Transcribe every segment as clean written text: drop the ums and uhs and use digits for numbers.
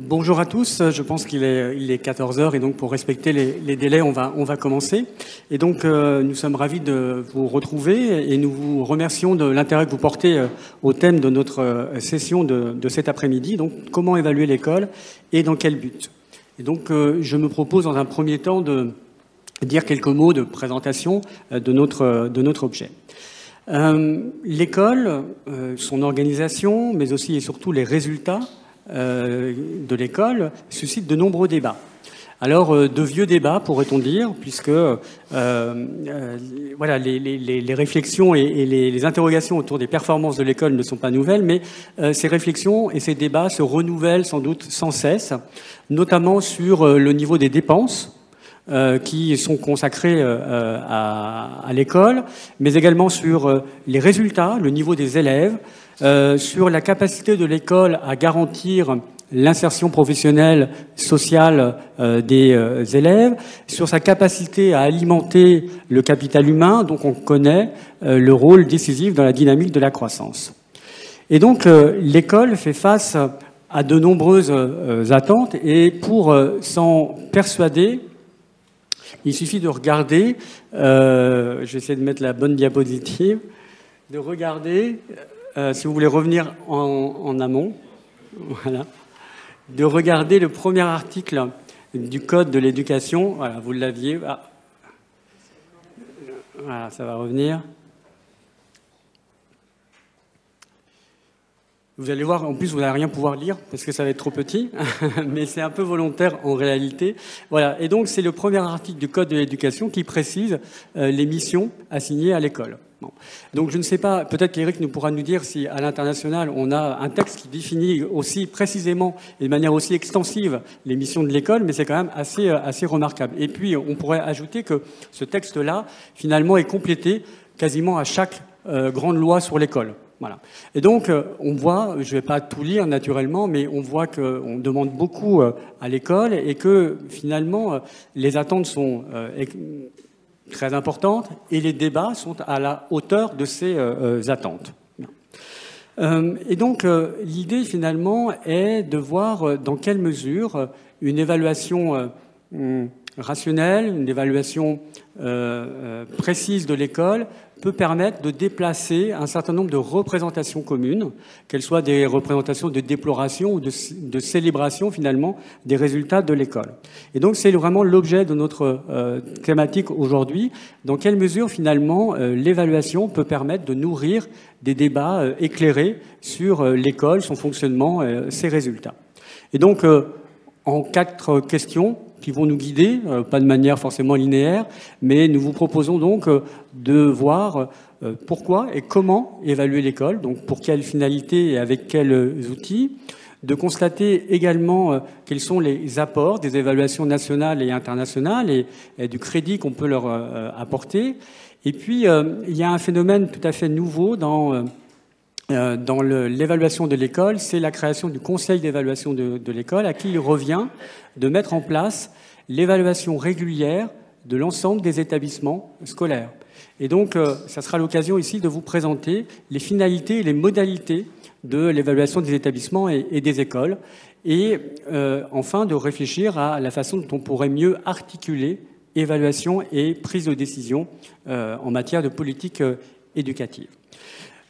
Bonjour à tous, je pense qu'il est 14 heures et donc pour respecter les délais, on va commencer. Et donc nous sommes ravis de vous retrouver et nous vous remercions de l'intérêt que vous portez au thème de notre session de cet après-midi, donc comment évaluer l'école et dans quel but. Et donc je me propose dans un premier temps de dire quelques mots de présentation de notre objet. L'école, son organisation, mais aussi et surtout les résultats de l'école suscite de nombreux débats. Alors, de vieux débats, pourrait-on dire, puisque voilà, les réflexions et les interrogations autour des performances de l'école ne sont pas nouvelles, mais ces réflexions et ces débats se renouvellent sans doute sans cesse, notamment sur le niveau des dépenses qui sont consacrés à l'école, mais également sur les résultats, le niveau des élèves, sur la capacité de l'école à garantir l'insertion professionnelle, sociale des élèves, sur sa capacité à alimenter le capital humain, donc on connaît le rôle décisif dans la dynamique de la croissance. Et donc l'école fait face à de nombreuses attentes, et pour s'en persuader, il suffit de regarder, je vais essayer de mettre la bonne diapositive, de regarder, si vous voulez revenir en amont, voilà, de regarder le premier article du Code de l'éducation. Voilà, vous l'aviez. Ah. Voilà, ça va revenir. Vous allez voir, en plus, vous n'allez rien pouvoir lire parce que ça va être trop petit, mais c'est un peu volontaire en réalité. Voilà, et donc c'est le premier article du Code de l'éducation qui précise les missions assignées à l'école. Bon. Donc je ne sais pas, peut-être qu'Éric nous pourra nous dire si à l'international on a un texte qui définit aussi précisément et de manière aussi extensive les missions de l'école, mais c'est quand même assez remarquable. Et puis on pourrait ajouter que ce texte-là, finalement, est complété quasiment à chaque grande loi sur l'école. Voilà. Et donc, on voit, je ne vais pas tout lire naturellement, mais on voit qu'on demande beaucoup à l'école et que finalement, les attentes sont très importantes et les débats sont à la hauteur de ces attentes. Et donc, l'idée finalement est de voir dans quelle mesure une évaluation rationnelle, une évaluation précise de l'école peut permettre de déplacer un certain nombre de représentations communes, qu'elles soient des représentations de déploration ou de célébration finalement des résultats de l'école. Et donc c'est vraiment l'objet de notre thématique aujourd'hui. Dans quelle mesure finalement l'évaluation peut permettre de nourrir des débats éclairés sur l'école, son fonctionnement, ses résultats. Et donc en 4 questions qui vont nous guider, pas de manière forcément linéaire, mais nous vous proposons donc de voir pourquoi et comment évaluer l'école, donc pour quelles finalités et avec quels outils, de constater également quels sont les apports des évaluations nationales et internationales et du crédit qu'on peut leur apporter. Et puis, il y a un phénomène tout à fait nouveau dans l'évaluation de l'école, c'est la création du conseil d'évaluation de l'école, à qui il revient de mettre en place l'évaluation régulière de l'ensemble des établissements scolaires. Et donc, ça sera l'occasion ici de vous présenter les finalités et les modalités de l'évaluation des établissements et des écoles, et enfin de réfléchir à la façon dont on pourrait mieux articuler évaluation et prise de décision en matière de politique éducative.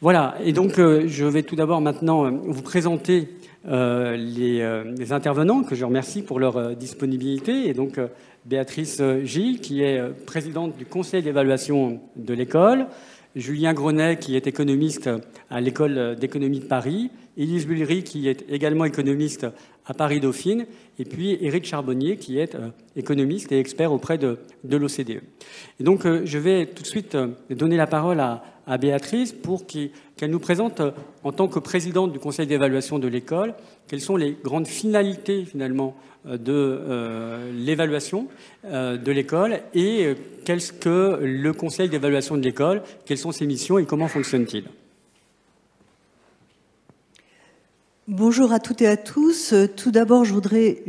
Voilà, et donc je vais tout d'abord maintenant vous présenter les intervenants, que je remercie pour leur disponibilité. Et donc Béatrice Gilles, qui est présidente du conseil d'évaluation de l'école, Julien Grenet, qui est économiste à l'école d'économie de Paris, Élise Bullery, qui est également économiste à Paris-Dauphine, et puis Éric Charbonnier, qui est économiste et expert auprès de l'OCDE. Et donc je vais tout de suite donner la parole à Béatrice pour qu'elle nous présente, en tant que présidente du conseil d'évaluation de l'école, quelles sont les grandes finalités finalement de l'évaluation de l'école et qu'est-ce que le conseil d'évaluation de l'école, quelles sont ses missions et comment fonctionne-t-il. Bonjour à toutes et à tous. Tout d'abord, je voudrais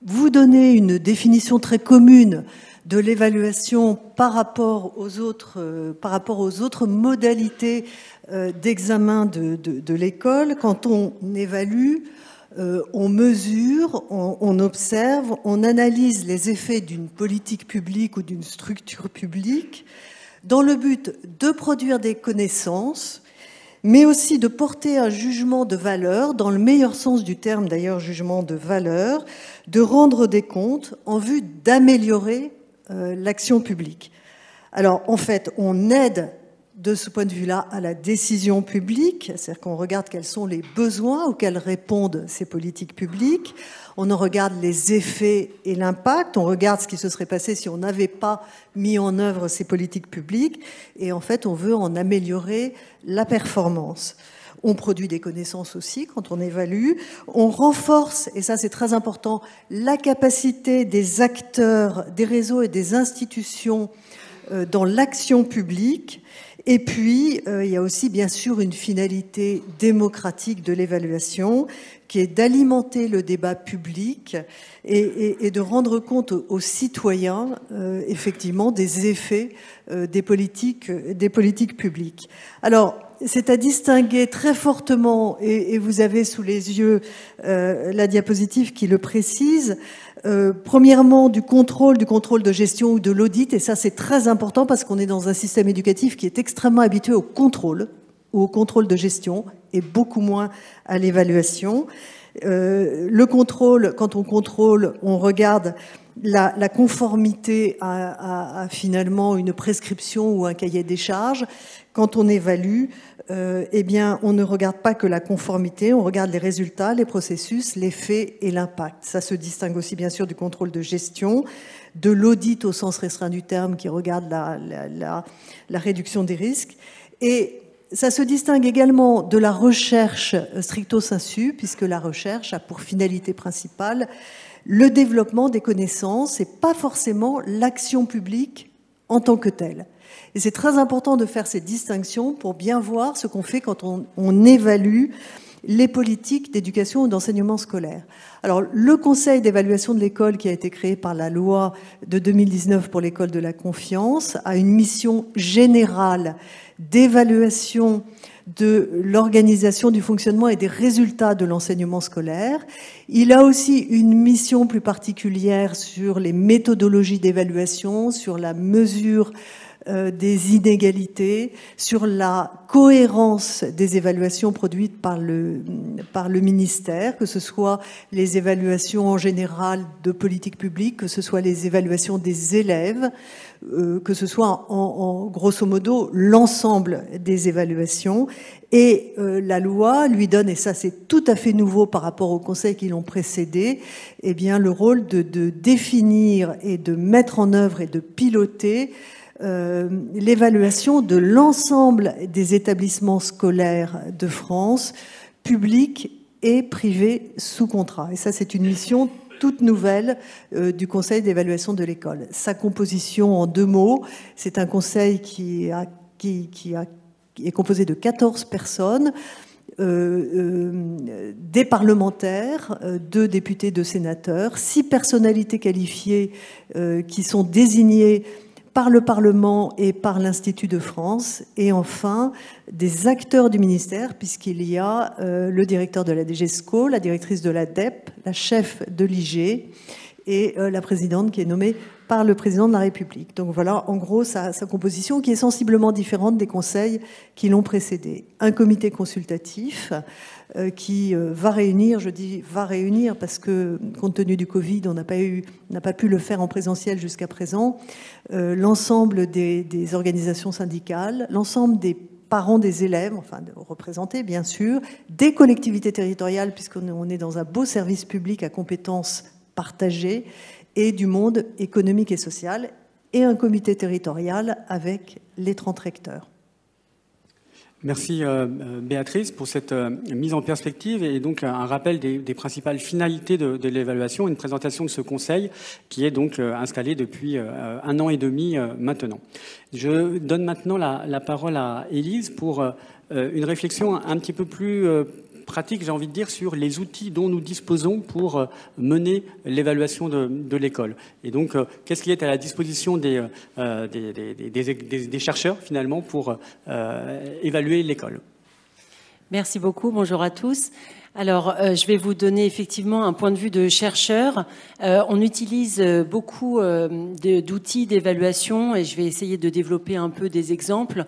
vous donner une définition très commune de l'évaluation par rapport aux autres modalités d'examen de l'école. Quand on évalue, On mesure, on observe, on analyse les effets d'une politique publique ou d'une structure publique dans le but de produire des connaissances, mais aussi de porter un jugement de valeur, dans le meilleur sens du terme d'ailleurs, jugement de valeur, de rendre des comptes en vue d'améliorer l'action publique. Alors en fait, on aide de ce point de vue-là à la décision publique, c'est-à-dire qu'on regarde quels sont les besoins auxquels répondent ces politiques publiques, on en regarde les effets et l'impact, on regarde ce qui se serait passé si on n'avait pas mis en œuvre ces politiques publiques, et en fait on veut en améliorer la performance. On produit des connaissances aussi quand on évalue, on renforce, et ça c'est très important, la capacité des acteurs, des réseaux et des institutions dans l'action publique. Et puis, il y a aussi bien sûr une finalité démocratique de l'évaluation qui est d'alimenter le débat public et de rendre compte aux citoyens effectivement des effets des politiques publiques. Alors, c'est à distinguer très fortement, et vous avez sous les yeux la diapositive qui le précise, premièrement du contrôle de gestion ou de l'audit, et ça c'est très important parce qu'on est dans un système éducatif qui est extrêmement habitué au contrôle ou au contrôle de gestion et beaucoup moins à l'évaluation. Le contrôle, quand on contrôle, on regarde la conformité à finalement une prescription ou un cahier des charges. Quand on évalue, eh bien, on ne regarde pas que la conformité, on regarde les résultats, les processus, les faits et l'impact. Ça se distingue aussi bien sûr du contrôle de gestion, de l'audit au sens restreint du terme qui regarde la réduction des risques. Et ça se distingue également de la recherche stricto sensu, puisque la recherche a pour finalité principale le développement des connaissances et pas forcément l'action publique en tant que telle. Et c'est très important de faire ces distinctions pour bien voir ce qu'on fait quand on évalue les politiques d'éducation ou d'enseignement scolaire. Alors, le Conseil d'évaluation de l'école qui a été créé par la loi de 2019 pour l'école de la confiance a une mission générale d'évaluation de l'organisation, du fonctionnement et des résultats de l'enseignement scolaire. Il a aussi une mission plus particulière sur les méthodologies d'évaluation, sur la mesure des inégalités, sur la cohérence des évaluations produites par le ministère, que ce soit les évaluations en général de politique publique, que ce soit les évaluations des élèves, que ce soit en grosso modo l'ensemble des évaluations. Et la loi lui donne, et ça c'est tout à fait nouveau par rapport aux conseils qui l'ont précédé, eh bien le rôle de définir et de mettre en œuvre et de piloter l'évaluation de l'ensemble des établissements scolaires de France, publics et privés sous contrat. Et ça, c'est une mission toute nouvelle du Conseil d'évaluation de l'école. Sa composition en 2 mots, c'est un conseil qui est composé de 14 personnes, des parlementaires, 2 députés, 2 sénateurs, 6 personnalités qualifiées qui sont désignées par le Parlement et par l'Institut de France, et enfin des acteurs du ministère, puisqu'il y a le directeur de la DGESCO, la directrice de la DEP, la chef de l'IG et la présidente qui est nommée par le président de la République. Donc voilà, en gros, sa composition qui est sensiblement différente des conseils qui l'ont précédé. Un comité consultatif qui va réunir, je dis va réunir parce que compte tenu du Covid, on n'a pas pu le faire en présentiel jusqu'à présent, l'ensemble des organisations syndicales, l'ensemble des parents des élèves, enfin représentés bien sûr, des collectivités territoriales puisqu'on est dans un beau service public à compétences partagées, et du monde économique et social, et un comité territorial avec les 30 recteurs. Merci Béatrice pour cette mise en perspective et donc un rappel des principales finalités de l'évaluation, une présentation de ce conseil qui est donc installé depuis 1 an et demi maintenant. Je donne maintenant la parole à Élise pour une réflexion un petit peu plus pratique, j'ai envie de dire, sur les outils dont nous disposons pour mener l'évaluation de l'école. Et donc, qu'est-ce qui est à la disposition des chercheurs, finalement, pour évaluer l'école? Merci beaucoup. Bonjour à tous. Alors, je vais vous donner effectivement un point de vue de chercheur. On utilise beaucoup d'outils d'évaluation et je vais essayer de développer un peu des exemples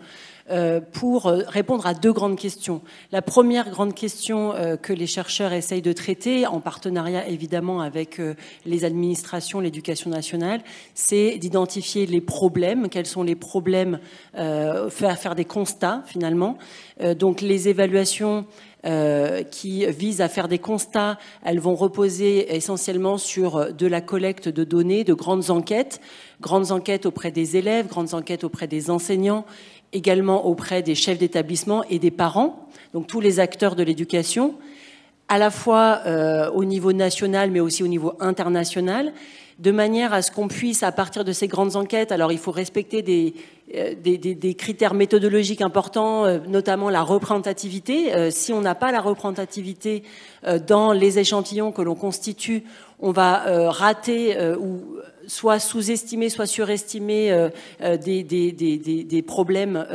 pour répondre à deux grandes questions. La première grande question que les chercheurs essayent de traiter, en partenariat évidemment avec les administrations, l'éducation nationale, c'est d'identifier les problèmes. Quels sont les problèmes, faire des constats finalement. Donc les évaluations qui visent à faire des constats, elles vont reposer essentiellement sur de la collecte de données, de grandes enquêtes auprès des élèves, grandes enquêtes auprès des enseignants, également auprès des chefs d'établissement et des parents, donc tous les acteurs de l'éducation, à la fois au niveau national mais aussi au niveau international, de manière à ce qu'on puisse, à partir de ces grandes enquêtes, alors il faut respecter des critères méthodologiques importants, notamment la représentativité. Si on n'a pas la représentativité dans les échantillons que l'on constitue, on va rater ou soit sous-estimer, soit surestimer des problèmes,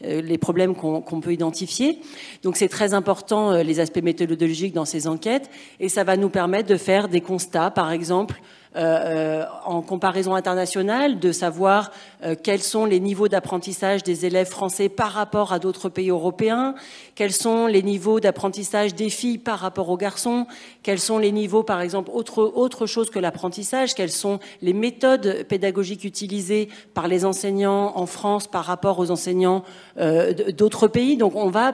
les problèmes qu'on peut identifier. Donc c'est très important, les aspects méthodologiques dans ces enquêtes, et ça va nous permettre de faire des constats, par exemple, en comparaison internationale, de savoir quels sont les niveaux d'apprentissage des élèves français par rapport à d'autres pays européens, quels sont les niveaux d'apprentissage des filles par rapport aux garçons, quels sont les niveaux, par exemple, autre chose que l'apprentissage, quelles sont les méthodes pédagogiques utilisées par les enseignants en France par rapport aux enseignants d'autres pays. Donc on va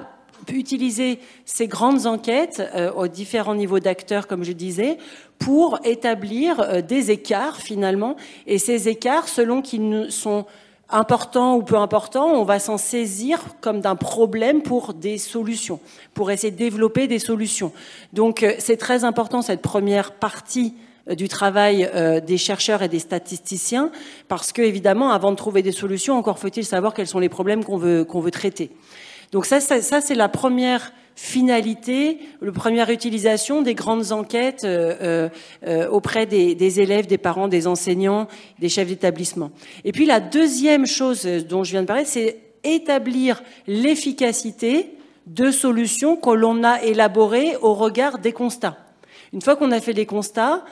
utiliser ces grandes enquêtes aux différents niveaux d'acteurs, comme je disais, pour établir des écarts finalement. Et ces écarts, selon qu'ils sont importants ou peu importants, on va s'en saisir comme d'un problème pour des solutions, pour essayer de développer des solutions. Donc c'est très important cette première partie du travail des chercheurs et des statisticiens, parce que évidemment, avant de trouver des solutions, encore faut-il savoir quels sont les problèmes qu'on veut traiter. Donc ça c'est la première finalité, la première utilisation des grandes enquêtes auprès des élèves, des parents, des enseignants, des chefs d'établissement. Et puis la deuxième chose dont je viens de parler, c'est établir l'efficacité de solutions que l'on a élaborées au regard des constats. Une fois qu'on a fait des constats,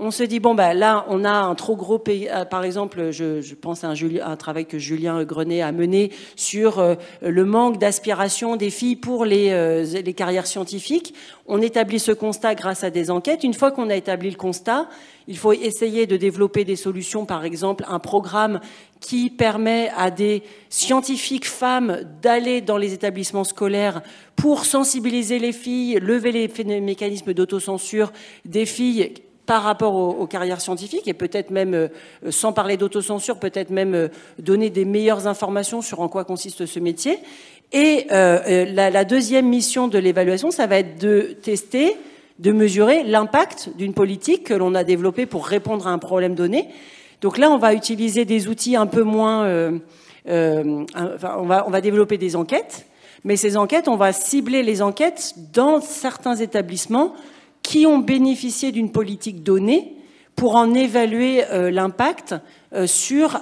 on se dit, bon, ben là, on a un trop gros pays. Par exemple, je pense à un travail que Julien Grenet a mené sur le manque d'aspiration des filles pour les carrières scientifiques. On établit ce constat grâce à des enquêtes. Une fois qu'on a établi le constat, il faut essayer de développer des solutions, par exemple, un programme qui permet à des scientifiques femmes d'aller dans les établissements scolaires pour sensibiliser les filles, lever les mécanismes d'autocensure des filles par rapport aux carrières scientifiques, et peut-être même, sans parler d'autocensure, peut-être même donner des meilleures informations sur en quoi consiste ce métier. Et la deuxième mission de l'évaluation, ça va être de tester, de mesurer l'impact d'une politique que l'on a développée pour répondre à un problème donné. Donc là, on va utiliser des outils un peu moins... on va développer des enquêtes, mais ces enquêtes, on va cibler les enquêtes dans certains établissements qui ont bénéficié d'une politique donnée pour en évaluer l'impact sur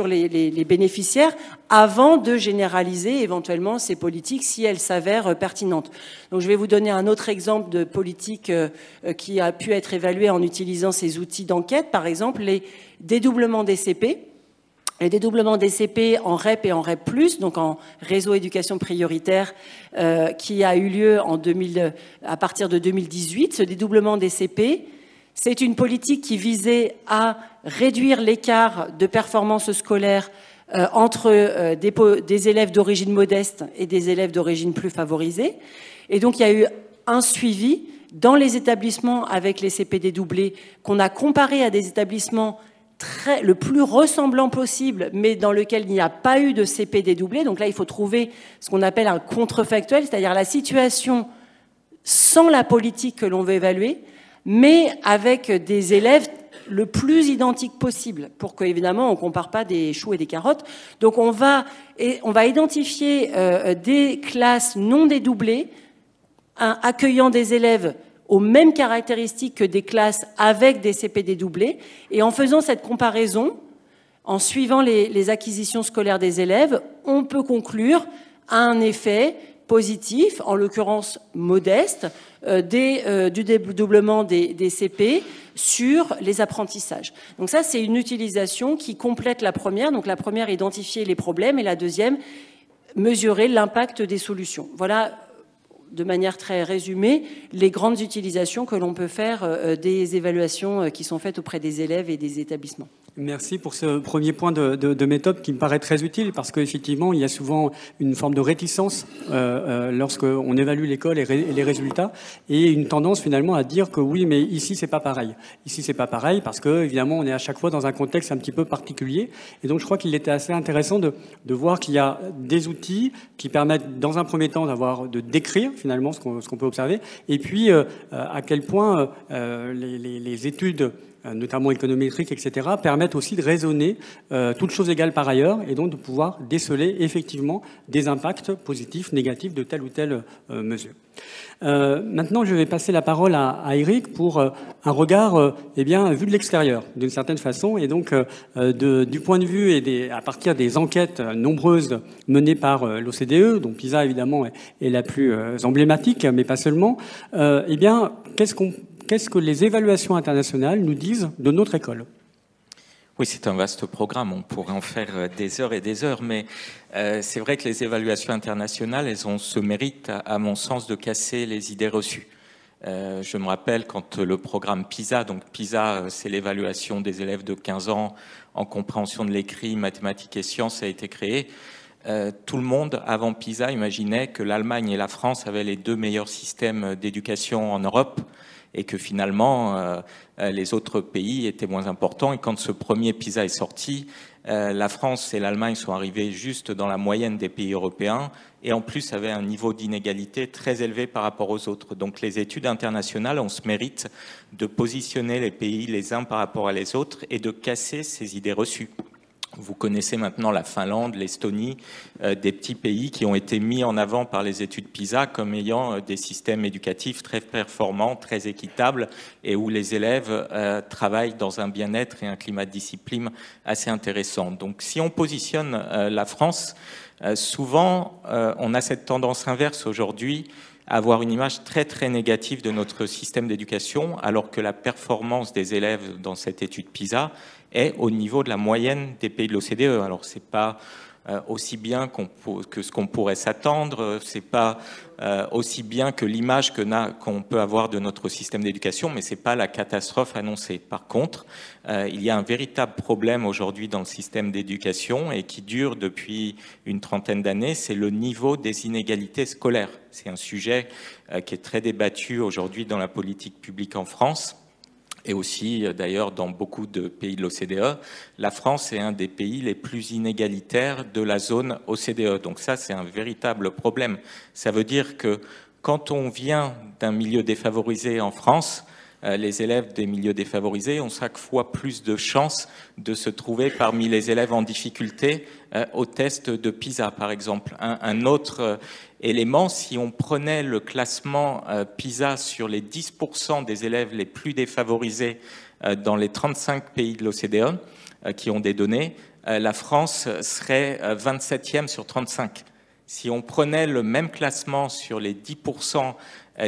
les bénéficiaires avant de généraliser éventuellement ces politiques si elles s'avèrent pertinentes. Donc je vais vous donner un autre exemple de politique qui a pu être évaluée en utilisant ces outils d'enquête, par exemple les dédoublements des CP. Le dédoublement des CP en REP et en REP+, donc en réseau éducation prioritaire, qui a eu lieu à partir de 2018. Ce dédoublement des CP, c'est une politique qui visait à réduire l'écart de performance scolaire entre des élèves d'origine modeste et des élèves d'origine plus favorisée. Et donc il y a eu un suivi dans les établissements avec les CP dédoublés qu'on a comparé à des établissements le plus ressemblant possible, mais dans lequel il n'y a pas eu de CP dédoublé. Donc là, il faut trouver ce qu'on appelle un contrefactuel, c'est-à-dire la situation sans la politique que l'on veut évaluer, mais avec des élèves le plus identiques possible, pour qu'évidemment, on ne compare pas des choux et des carottes. Donc on va identifier des classes non dédoublées, accueillant des élèves aux mêmes caractéristiques que des classes avec des CP dédoublés. Et en faisant cette comparaison, en suivant les acquisitions scolaires des élèves, on peut conclure à un effet positif, en l'occurrence modeste, du dédoublement des CP sur les apprentissages. Donc ça, c'est une utilisation qui complète la première. Donc la première, identifier les problèmes, et la deuxième, mesurer l'impact des solutions. Voilà, de manière très résumée, les grandes utilisations que l'on peut faire des évaluations qui sont faites auprès des élèves et des établissements. Merci pour ce premier point de méthode qui me paraît très utile parce qu'effectivement, il y a souvent une forme de réticence lorsqu'on évalue l'école et les résultats et une tendance finalement à dire que oui, mais ici, c'est pas pareil. Ici, c'est pas pareil parce que, évidemment, on est à chaque fois dans un contexte un petit peu particulier. Et donc, je crois qu'il était assez intéressant de voir qu'il y a des outils qui permettent, dans un premier temps, de décrire finalement ce qu'on peut observer et puis à quel point les études notamment économétriques, etc., permettent aussi de raisonner, toutes choses égales par ailleurs, et donc de pouvoir déceler effectivement des impacts positifs, négatifs de telle ou telle mesure. Maintenant, je vais passer la parole à Eric pour un regard vu de l'extérieur, d'une certaine façon, et donc du point de vue et à partir des enquêtes nombreuses menées par l'OCDE, dont PISA évidemment est la plus emblématique, mais pas seulement, qu'est-ce que les évaluations internationales nous disent de notre école? Oui, c'est un vaste programme, on pourrait en faire des heures et des heures, mais c'est vrai que les évaluations internationales, elles ont ce mérite, à mon sens, de casser les idées reçues. Je me rappelle quand le programme PISA, donc PISA, c'est l'évaluation des élèves de 15 ans en compréhension de l'écrit, mathématiques et sciences, a été créé. Tout le monde, avant PISA, imaginait que l'Allemagne et la France avaient les deux meilleurs systèmes d'éducation en Europe, et que finalement, les autres pays étaient moins importants. Et quand ce premier PISA est sorti, la France et l'Allemagne sont arrivés juste dans la moyenne des pays européens, et en plus avaient un niveau d'inégalité très élevé par rapport aux autres. Donc les études internationales ont ce mérite de positionner les pays les uns par rapport à les autres et de casser ces idées reçues. Vous connaissez maintenant la Finlande, l'Estonie, des petits pays qui ont été mis en avant par les études PISA comme ayant des systèmes éducatifs très performants, très équitables et où les élèves travaillent dans un bien-être et un climat de discipline assez intéressant. Donc si on positionne la France, souvent on a cette tendance inverse aujourd'hui à avoir une image très très négative de notre système d'éducation alors que la performance des élèves dans cette étude PISA est au niveau de la moyenne des pays de l'OCDE. Alors c'est pas aussi bien que ce qu'on pourrait s'attendre, c'est pas aussi bien que l'image qu'on peut avoir de notre système d'éducation, mais c'est pas la catastrophe annoncée. Par contre, il y a un véritable problème aujourd'hui dans le système d'éducation et qui dure depuis une trentaine d'années, c'est le niveau des inégalités scolaires. C'est un sujet qui est très débattu aujourd'hui dans la politique publique en France. Et aussi, d'ailleurs, dans beaucoup de pays de l'OCDE, la France est un des pays les plus inégalitaires de la zone OCDE. Donc ça, c'est un véritable problème. Ça veut dire que quand on vient d'un milieu défavorisé en France, les élèves des milieux défavorisés ont 5 fois plus de chances de se trouver parmi les élèves en difficulté au test de PISA, par exemple. Un autre élément, si on prenait le classement PISA sur les 10% des élèves les plus défavorisés dans les 35 pays de l'OCDE qui ont des données, la France serait 27e sur 35. Si on prenait le même classement sur les 10%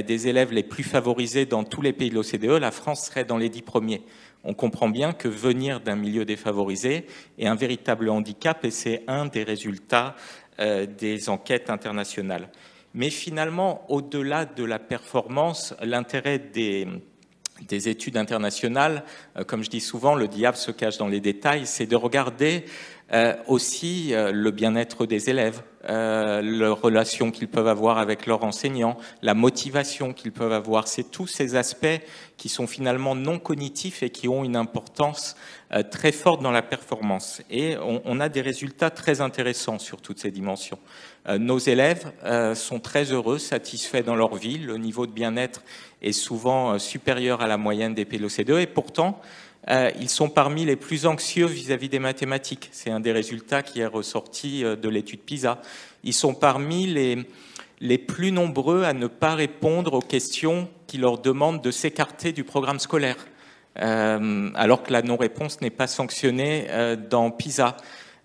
des élèves les plus favorisés dans tous les pays de l'OCDE, la France serait dans les 10 premiers. On comprend bien que venir d'un milieu défavorisé est un véritable handicap et c'est un des résultats des enquêtes internationales. Mais finalement, au-delà de la performance, l'intérêt des études internationales, comme je dis souvent, le diable se cache dans les détails, c'est de regarder aussi le bien-être des élèves, leurs relations qu'ils peuvent avoir avec leurs enseignants, la motivation qu'ils peuvent avoir. C'est tous ces aspects qui sont finalement non cognitifs et qui ont une importance très forte dans la performance. Et on a des résultats très intéressants sur toutes ces dimensions. Nos élèves sont très heureux, satisfaits dans leur vie. Le niveau de bien-être est souvent supérieur à la moyenne des pays de l'OCDE et pourtant, ils sont parmi les plus anxieux vis-à-vis des mathématiques. C'est un des résultats qui est ressorti de l'étude PISA. Ils sont parmi les plus nombreux à ne pas répondre aux questions qui leur demandent de s'écarter du programme scolaire, alors que la non-réponse n'est pas sanctionnée dans PISA.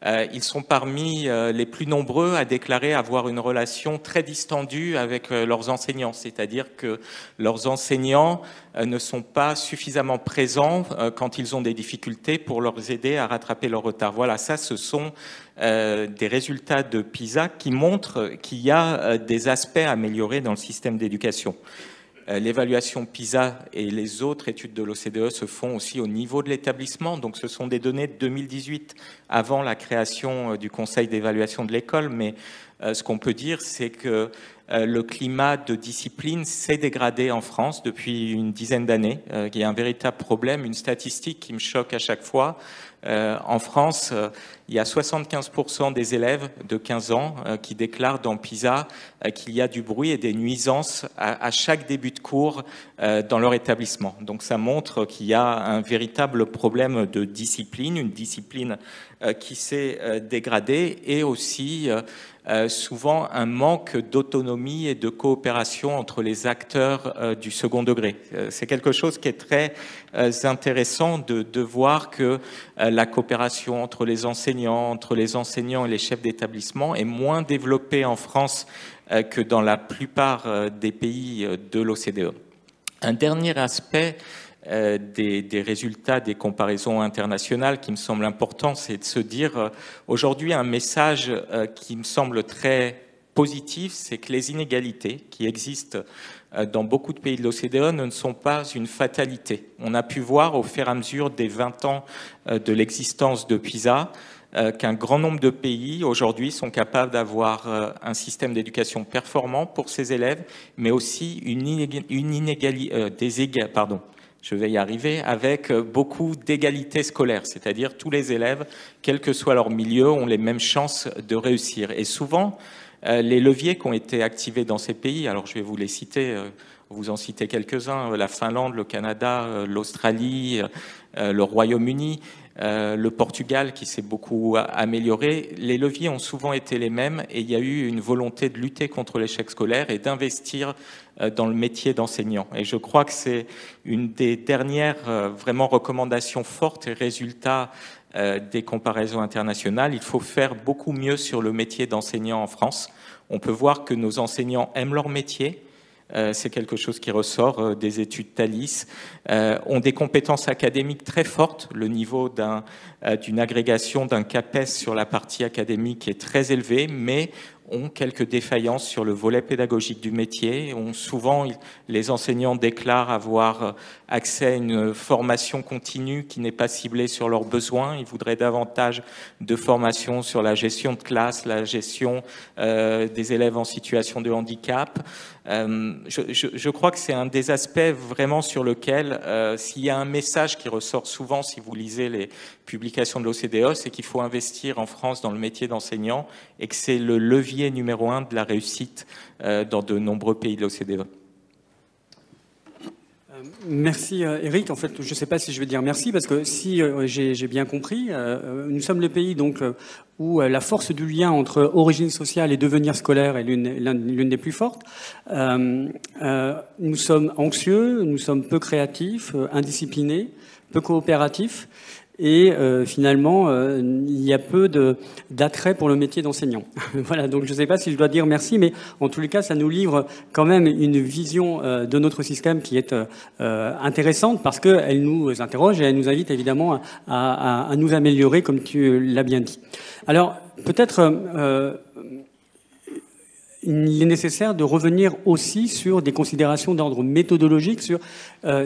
ils sont parmi les plus nombreux à déclarer avoir une relation très distendue avec leurs enseignants, c'est-à-dire que leurs enseignants ne sont pas suffisamment présents quand ils ont des difficultés pour leur aider à rattraper leur retard. Voilà, ça, ce sont des résultats de PISA qui montrent qu'il y a des aspects à améliorer dans le système d'éducation. L'évaluation PISA et les autres études de l'OCDE se font aussi au niveau de l'établissement. Donc, ce sont des données de 2018, avant la création du Conseil d'évaluation de l'école. Mais ce qu'on peut dire, c'est que le climat de discipline s'est dégradé en France depuis une dizaine d'années. Il y a un véritable problème, une statistique qui me choque à chaque fois. En France, il y a 75% des élèves de 15 ans qui déclarent dans PISA qu'il y a du bruit et des nuisances à chaque début de cours dans leur établissement. Donc ça montre qu'il y a un véritable problème de discipline, une discipline qui s'est dégradée et aussi souvent un manque d'autonomie et de coopération entre les acteurs du second degré. C'est quelque chose qui est très intéressant de voir que la coopération entre les enseignants et les chefs d'établissement est moins développée en France que dans la plupart des pays de l'OCDE. Un dernier aspect des résultats des comparaisons internationales qui me semble important, c'est de se dire aujourd'hui un message qui me semble très positif, c'est que les inégalités qui existent dans beaucoup de pays de l'OCDE ne sont pas une fatalité. On a pu voir au fur et à mesure des 20 ans de l'existence de PISA qu'un grand nombre de pays aujourd'hui sont capables d'avoir un système d'éducation performant pour ses élèves, mais aussi je vais y arriver, avec beaucoup d'égalité scolaire, c'est-à-dire tous les élèves, quel que soit leur milieu, ont les mêmes chances de réussir. Et souvent, les leviers qui ont été activés dans ces pays, alors je vais vous les citer, vous en citez quelques-uns, la Finlande, le Canada, l'Australie, le Royaume-Uni, le Portugal qui s'est beaucoup amélioré, les leviers ont souvent été les mêmes et il y a eu une volonté de lutter contre l'échec scolaire et d'investir dans le métier d'enseignant. Et je crois que c'est une des dernières vraiment recommandations fortes et résultats des comparaisons internationales. Il faut faire beaucoup mieux sur le métier d'enseignant en France. On peut voir que nos enseignants aiment leur métier. C'est quelque chose qui ressort des études Thalys, ont des compétences académiques très fortes. Le niveau d'une agrégation d'un CAPES sur la partie académique est très élevé, mais ont quelques défaillances sur le volet pédagogique du métier. Souvent, les enseignants déclarent avoir accès à une formation continue qui n'est pas ciblée sur leurs besoins. Ils voudraient davantage de formation sur la gestion de classe, la gestion des élèves en situation de handicap. Je crois que c'est un des aspects vraiment sur lequel, s'il y a un message qui ressort souvent si vous lisez les publications de l'OCDE, c'est qu'il faut investir en France dans le métier d'enseignant et que c'est le levier numéro 1 de la réussite dans de nombreux pays de l'OCDE. Merci Eric. En fait, je ne sais pas si je vais dire merci parce que si j'ai bien compris, nous sommes le pays donc où la force du lien entre origine sociale et devenir scolaire est l'une des plus fortes. Nous sommes anxieux, nous sommes peu créatifs, indisciplinés, peu coopératifs. Et finalement, il y a peu d'attrait pour le métier d'enseignant. Voilà, donc je ne sais pas si je dois dire merci, mais en tous les cas, ça nous livre quand même une vision de notre système qui est intéressante parce qu'elle nous interroge et elle nous invite évidemment à nous améliorer, comme tu l'as bien dit. Alors, peut-être... il est nécessaire de revenir aussi sur des considérations d'ordre méthodologique, sur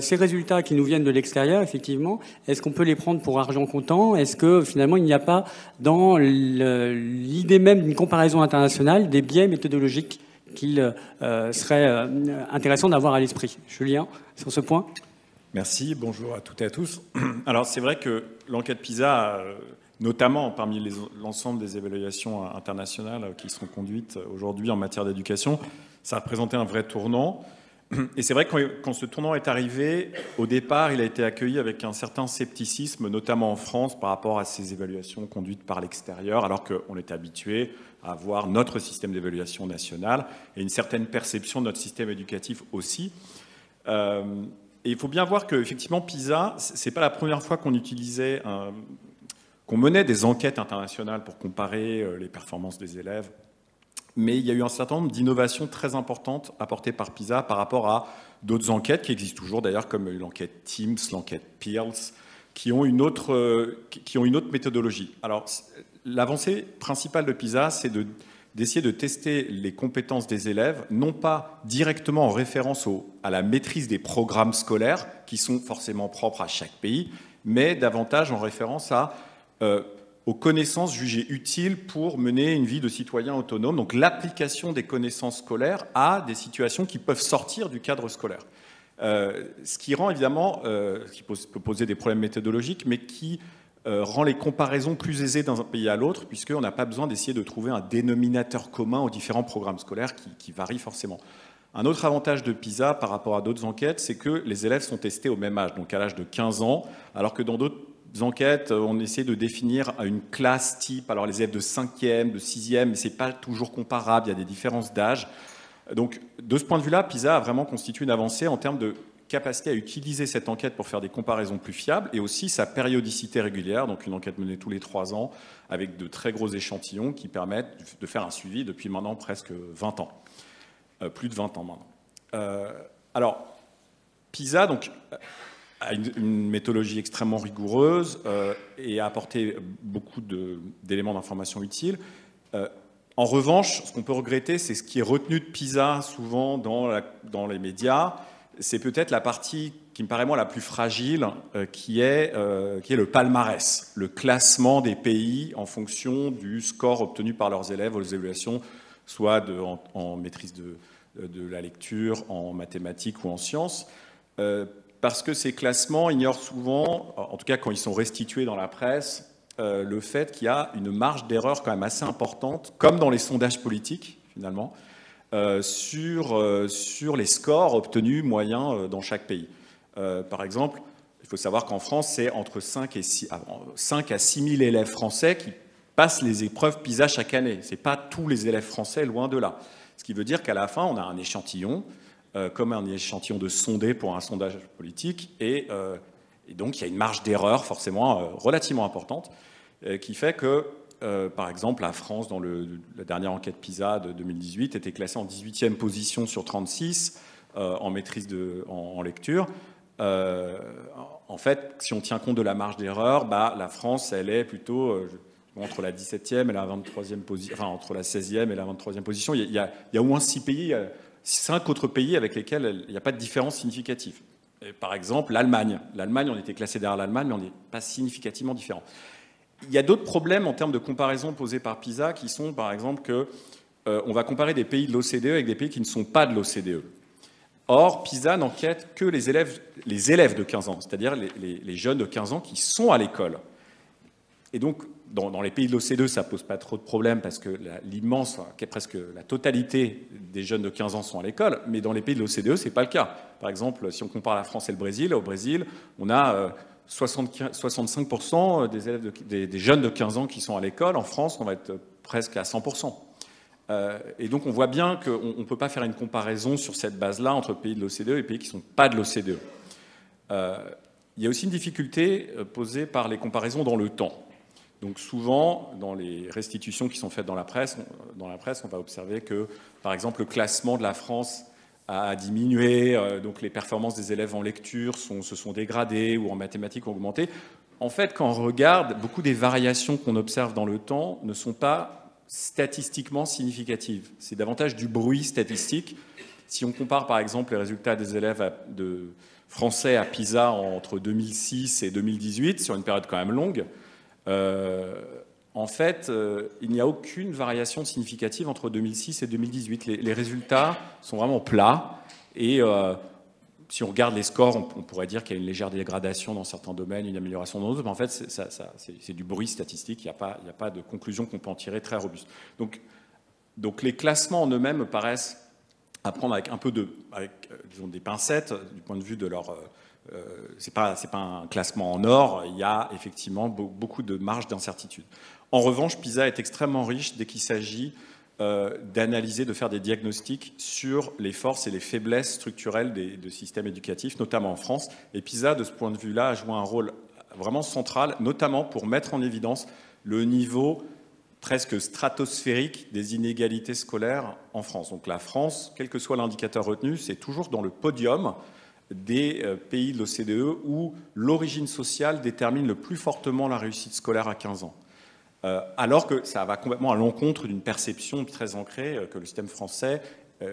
ces résultats qui nous viennent de l'extérieur, effectivement. Est-ce qu'on peut les prendre pour argent comptant? Est-ce que finalement il n'y a pas dans l'idée même d'une comparaison internationale des biais méthodologiques qu'il serait intéressant d'avoir à l'esprit? Julien, sur ce point? Merci, bonjour à toutes et à tous. Alors c'est vrai que l'enquête PISA... notamment parmi l'ensemble des évaluations internationales qui sont conduites aujourd'hui en matière d'éducation, ça a représenté un vrai tournant. Et c'est vrai que quand ce tournant est arrivé, au départ, il a été accueilli avec un certain scepticisme, notamment en France, par rapport à ces évaluations conduites par l'extérieur, alors qu'on était habitué à voir notre système d'évaluation national et une certaine perception de notre système éducatif aussi. Et il faut bien voir qu'effectivement, PISA, ce n'est pas la première fois qu'on qu'on menait des enquêtes internationales pour comparer les performances des élèves. Mais il y a eu un certain nombre d'innovations très importantes apportées par PISA par rapport à d'autres enquêtes qui existent toujours d'ailleurs, comme l'enquête Teams, l'enquête Pearls, qui ont une autre méthodologie. Alors, l'avancée principale de PISA, c'est d'essayer de tester les compétences des élèves, non pas directement en référence à la maîtrise des programmes scolaires, qui sont forcément propres à chaque pays, mais davantage en référence aux connaissances jugées utiles pour mener une vie de citoyen autonome, donc l'application des connaissances scolaires à des situations qui peuvent sortir du cadre scolaire. Ce qui rend évidemment, ce qui peut poser des problèmes méthodologiques, mais qui rend les comparaisons plus aisées d'un pays à l'autre, puisqu'on n'a pas besoin d'essayer de trouver un dénominateur commun aux différents programmes scolaires qui varient forcément. Un autre avantage de PISA par rapport à d'autres enquêtes, c'est que les élèves sont testés au même âge, donc à l'âge de 15 ans, alors que dans d'autres enquêtes, on essaie de définir une classe type, alors les élèves de 5e, de 6e, mais ce n'est pas toujours comparable, il y a des différences d'âge. Donc, de ce point de vue-là, PISA a vraiment constitué une avancée en termes de capacité à utiliser cette enquête pour faire des comparaisons plus fiables et aussi sa périodicité régulière, donc une enquête menée tous les 3 ans avec de très gros échantillons qui permettent de faire un suivi depuis maintenant presque 20 ans, plus de 20 ans maintenant. Alors, PISA donc, a une méthodologie extrêmement rigoureuse et a apporté beaucoup d'éléments d'information utiles. En revanche, ce qu'on peut regretter, c'est ce qui est retenu de PISA souvent dans les médias, c'est peut-être la partie qui me paraît moi la plus fragile, qui est le palmarès, le classement des pays en fonction du score obtenu par leurs élèves aux évaluations, soit en maîtrise de la lecture, en mathématiques ou en sciences, parce que ces classements ignorent souvent, en tout cas quand ils sont restitués dans la presse, le fait qu'il y a une marge d'erreur quand même assez importante, comme dans les sondages politiques finalement, sur les scores obtenus moyens dans chaque pays. Par exemple, il faut savoir qu'en France, c'est entre 5 à 6 000 élèves français qui passent les épreuves PISA chaque année. Ce n'est pas tous les élèves français, loin de là. Ce qui veut dire qu'à la fin, on a un échantillon, comme un échantillon de sondé pour un sondage politique, et donc il y a une marge d'erreur forcément relativement importante, qui fait que par exemple, la France, dans la dernière enquête PISA de 2018, était classée en 18e position sur 36 en maîtrise en lecture. En fait, si on tient compte de la marge d'erreur, la France, elle est plutôt entre la 17e et la 23e position, enfin entre la 16e et la 23e position. Il y a au moins 5 autres pays avec lesquels il n'y a pas de différence significative. Et par exemple, l'Allemagne. L'Allemagne, on était classé derrière l'Allemagne, mais on n'est pas significativement différent. Il y a d'autres problèmes en termes de comparaison posés par PISA qui sont, par exemple, qu'on va comparer des pays de l'OCDE avec des pays qui ne sont pas de l'OCDE. Or, PISA n'enquête que les élèves de 15 ans, c'est-à-dire les jeunes de 15 ans qui sont à l'école. Et donc, dans les pays de l'OCDE, ça ne pose pas trop de problèmes parce que presque la totalité des jeunes de 15 ans sont à l'école, mais dans les pays de l'OCDE, ce n'est pas le cas. Par exemple, si on compare la France et le Brésil, au Brésil, on a 65% des jeunes de 15 ans qui sont à l'école. En France, on va être presque à 100%. Et donc, on voit bien qu'on ne peut pas faire une comparaison sur cette base-là entre pays de l'OCDE et pays qui ne sont pas de l'OCDE. Il y a aussi une difficulté posée par les comparaisons dans le temps. Donc, souvent, dans les restitutions qui sont faites dans la presse, on va observer que, par exemple, le classement de la France a diminué, donc les performances des élèves en lecture se sont dégradées ou en mathématiques ont augmenté. En fait, quand on regarde, beaucoup des variations qu'on observe dans le temps ne sont pas statistiquement significatives. C'est davantage du bruit statistique. Si on compare par exemple les résultats des élèves de français à PISA entre 2006 et 2018, sur une période quand même longue, en fait, il n'y a aucune variation significative entre 2006 et 2018. Les résultats sont vraiment plats et si on regarde les scores, on pourrait dire qu'il y a une légère dégradation dans certains domaines, une amélioration dans d'autres, mais en fait, c'est du bruit statistique, il n'y a pas de conclusion qu'on peut en tirer très robuste. Donc les classements en eux-mêmes me paraissent à prendre avec un peu disons, des pincettes du point de vue de leur... c'est pas un classement en or, il y a effectivement beaucoup de marge d'incertitude. En revanche, PISA est extrêmement riche dès qu'il s'agit d'analyser, de faire des diagnostics sur les forces et les faiblesses structurelles de systèmes éducatifs, notamment en France. Et PISA, de ce point de vue-là, a joué un rôle vraiment centrale, notamment pour mettre en évidence le niveau presque stratosphérique des inégalités scolaires en France. Donc la France, quel que soit l'indicateur retenu, c'est toujours dans le podium des pays de l'OCDE où l'origine sociale détermine le plus fortement la réussite scolaire à 15 ans. Alors que ça va complètement à l'encontre d'une perception très ancrée que le système français,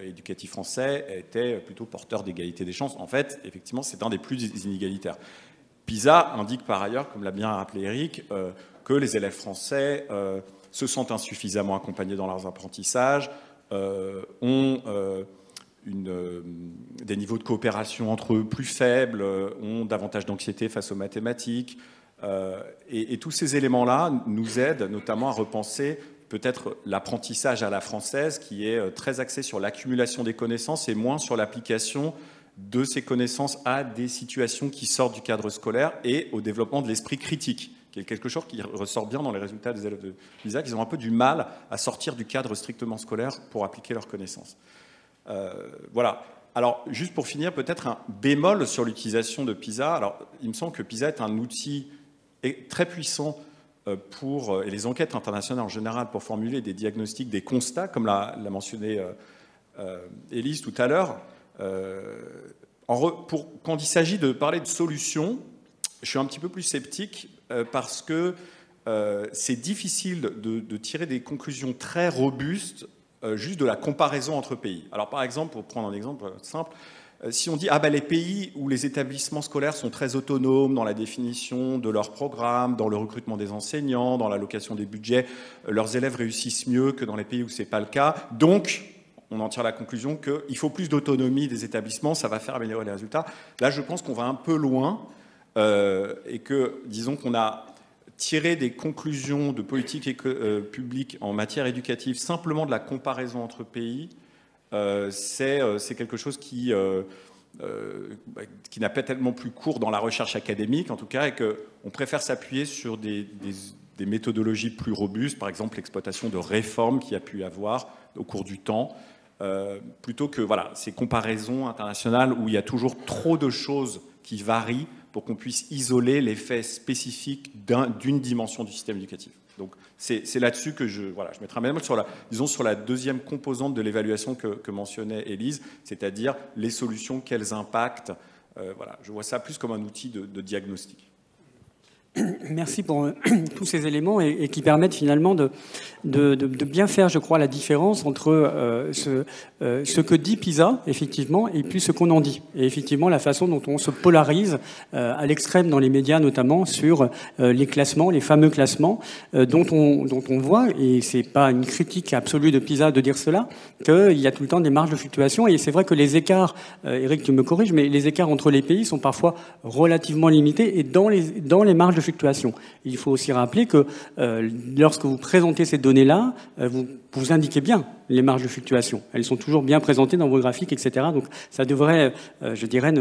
éducatif français, était plutôt porteur d'égalité des chances. En fait, effectivement, c'est un des plus inégalitaires. PISA indique par ailleurs, comme l'a bien rappelé Eric, que les élèves français se sentent insuffisamment accompagnés dans leurs apprentissages, ont des niveaux de coopération entre eux plus faibles, ont davantage d'anxiété face aux mathématiques. Et tous ces éléments-là nous aident notamment à repenser peut-être l'apprentissage à la française, qui est très axé sur l'accumulation des connaissances et moins sur l'application de ces connaissances à des situations qui sortent du cadre scolaire et au développement de l'esprit critique, qui est quelque chose qui ressort bien dans les résultats des élèves de PISA, qu'ils ont un peu du mal à sortir du cadre strictement scolaire pour appliquer leurs connaissances. Voilà. Alors, juste pour finir, peut-être un bémol sur l'utilisation de PISA. Alors, il me semble que PISA est un outil très puissant et les enquêtes internationales en général pour formuler des diagnostics, des constats, comme l'a mentionné Élise tout à l'heure. Quand il s'agit de parler de solutions, je suis un petit peu plus sceptique parce que c'est difficile de tirer des conclusions très robustes juste de la comparaison entre pays. Alors par exemple, pour prendre un exemple simple, si on dit les pays où les établissements scolaires sont très autonomes dans la définition de leurs programmes, dans le recrutement des enseignants, dans l'allocation des budgets, leurs élèves réussissent mieux que dans les pays où ce n'est pas le cas, donc on en tire la conclusion qu'il faut plus d'autonomie des établissements, ça va faire améliorer les résultats. Là, je pense qu'on va un peu loin et que, disons qu'on a tiré des conclusions de politique publique en matière éducative simplement de la comparaison entre pays, c'est quelque chose qui n'a pas tellement plus cours dans la recherche académique, en tout cas, et qu'on préfère s'appuyer sur des méthodologies plus robustes, par exemple l'exploitation de réformes qu'il y a pu y avoir au cours du temps, plutôt que ces comparaisons internationales où il y a toujours trop de choses qui varient pour qu'on puisse isoler l'effet spécifique d'une dimension du système éducatif. Donc c'est là-dessus que je mettrai un bémol sur la deuxième composante de l'évaluation que mentionnait Élise, c'est-à-dire les solutions, quels impacts. Je vois ça plus comme un outil de diagnostic. Merci pour tous ces éléments et qui permettent finalement de bien faire, je crois, la différence entre ce que dit PISA, effectivement, et puis ce qu'on en dit. Et effectivement, la façon dont on se polarise à l'extrême dans les médias, notamment sur les classements, les fameux classements, dont on voit, et c'est pas une critique absolue de PISA de dire cela, qu'il y a tout le temps des marges de fluctuation. Et c'est vrai que les écarts, Eric, tu me corriges, mais les écarts entre les pays sont parfois relativement limités et dans les marges de fluctuation. Il faut aussi rappeler que lorsque vous présentez ces données-là, vous indiquez bien les marges de fluctuation. Elles sont toujours bien présentées dans vos graphiques, etc. Donc ça devrait, je dirais,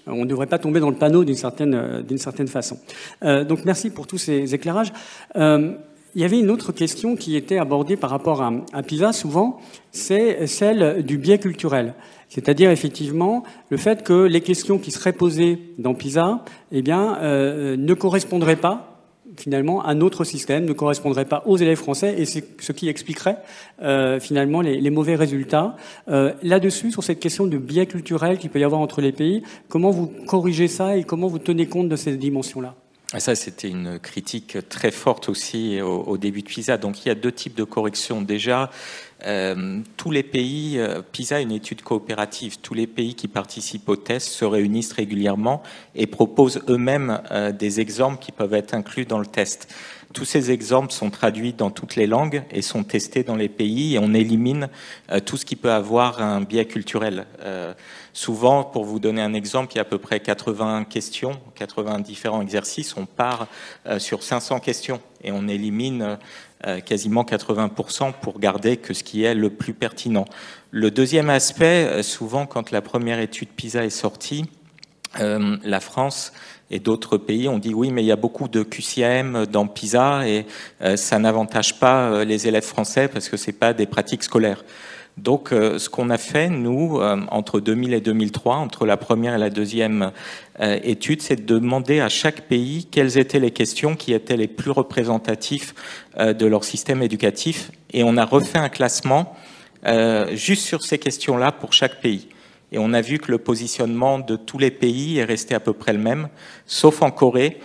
on ne devrait pas tomber dans le panneau d'une certaine façon. Donc merci pour tous ces éclairages. Il y avait une autre question qui était abordée par rapport à PISA, souvent, c'est celle du biais culturel. C'est-à-dire, effectivement, le fait que les questions qui seraient posées dans PISA, ne correspondraient pas, finalement, à notre système, ne correspondraient pas aux élèves français, et c'est ce qui expliquerait, finalement, les mauvais résultats. Là-dessus, sur cette question de biais culturel qu'il peut y avoir entre les pays, comment vous corrigez ça et comment vous tenez compte de ces dimensions-là ? Ça, c'était une critique très forte aussi au début de PISA. Donc, il y a deux types de corrections. Déjà, tous les pays, PISA est une étude coopérative, tous les pays qui participent au test se réunissent régulièrement et proposent eux-mêmes des exemples qui peuvent être inclus dans le test. Tous ces exemples sont traduits dans toutes les langues et sont testés dans les pays et on élimine tout ce qui peut avoir un biais culturel. Souvent, pour vous donner un exemple, il y a à peu près 80 questions, 80 différents exercices. On part sur 500 questions et on élimine quasiment 80% pour garder que ce qui est le plus pertinent. Le deuxième aspect, souvent quand la première étude PISA est sortie, la France et d'autres pays ont dit oui, mais il y a beaucoup de QCM dans PISA et ça n'avantage pas les élèves français parce que c'est pas des pratiques scolaires. Donc, ce qu'on a fait, nous, entre 2000 et 2003, entre la première et la deuxième étude, c'est de demander à chaque pays quelles étaient les questions qui étaient les plus représentatives de leur système éducatif. Et on a refait un classement juste sur ces questions-là pour chaque pays. Et on a vu que le positionnement de tous les pays est resté à peu près le même, sauf en Corée,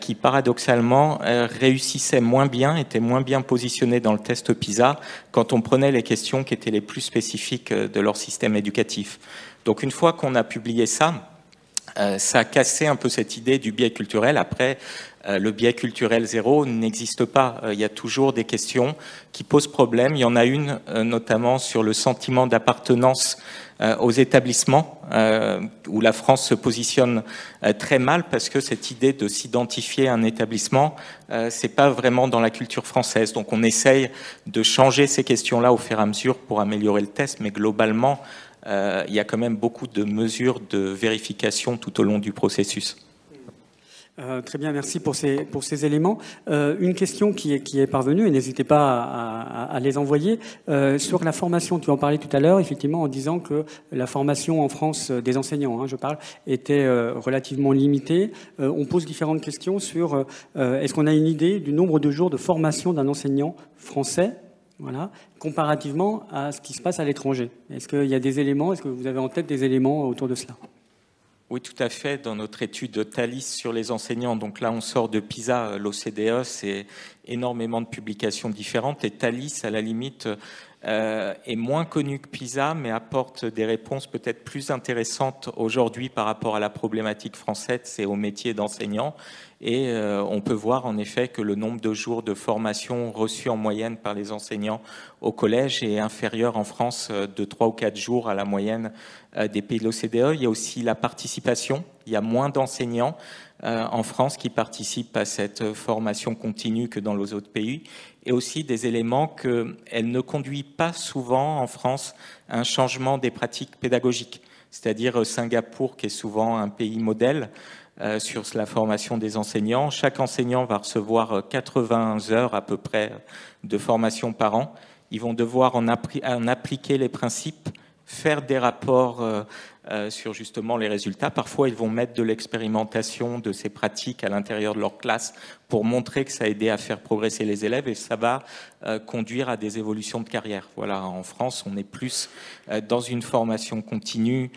qui paradoxalement réussissait moins bien, était moins bien positionné dans le test PISA quand on prenait les questions qui étaient les plus spécifiques de leur système éducatif. Donc une fois qu'on a publié ça, ça a cassé un peu cette idée du biais culturel. Après, le biais culturel zéro n'existe pas. Il y a toujours des questions qui posent problème. Il y en a une notamment sur le sentiment d'appartenance aux établissements, où la France se positionne très mal parce que cette idée de s'identifier à un établissement, c'est pas vraiment dans la culture française. Donc on essaye de changer ces questions-là au fur et à mesure pour améliorer le test, mais globalement, il y a quand même beaucoup de mesures de vérification tout au long du processus. Très bien, merci pour ces éléments. Une question qui est parvenue, et n'hésitez pas à les envoyer, sur la formation. Tu en parlais tout à l'heure, effectivement, en disant que la formation en France des enseignants, je parle, était relativement limitée. On pose différentes questions sur est-ce qu'on a une idée du nombre de jours de formation d'un enseignant français, voilà, comparativement à ce qui se passe à l'étranger. Est-ce qu'il y a des éléments, est-ce que vous avez en tête des éléments autour de cela ? Oui, tout à fait. Dans notre étude de Thalys sur les enseignants, donc là on sort de PISA, l'OCDE, c'est énormément de publications différentes. Et Thalys, à la limite, est moins connu que PISA, mais apporte des réponses peut-être plus intéressantes aujourd'hui par rapport à la problématique française, c'est au métier d'enseignant. Et on peut voir en effet que le nombre de jours de formation reçus en moyenne par les enseignants au collège est inférieur en France de 3 ou 4 jours à la moyenne des pays de l'OCDE. Il y a aussi la participation. Il y a moins d'enseignants en France qui participent à cette formation continue que dans les autres pays. Et aussi des éléments qu'elle ne conduit pas souvent en France à un changement des pratiques pédagogiques. C'est-à-dire Singapour, qui est souvent un pays modèle, sur la formation des enseignants. Chaque enseignant va recevoir 80 heures à peu près de formation par an. Ils vont devoir en appliquer les principes, faire des rapports sur justement les résultats. Parfois, ils vont mettre de l'expérimentation de ces pratiques à l'intérieur de leur classe pour montrer que ça a aidé à faire progresser les élèves et ça va conduire à des évolutions de carrière. Voilà, en France, on est plus dans une formation continue,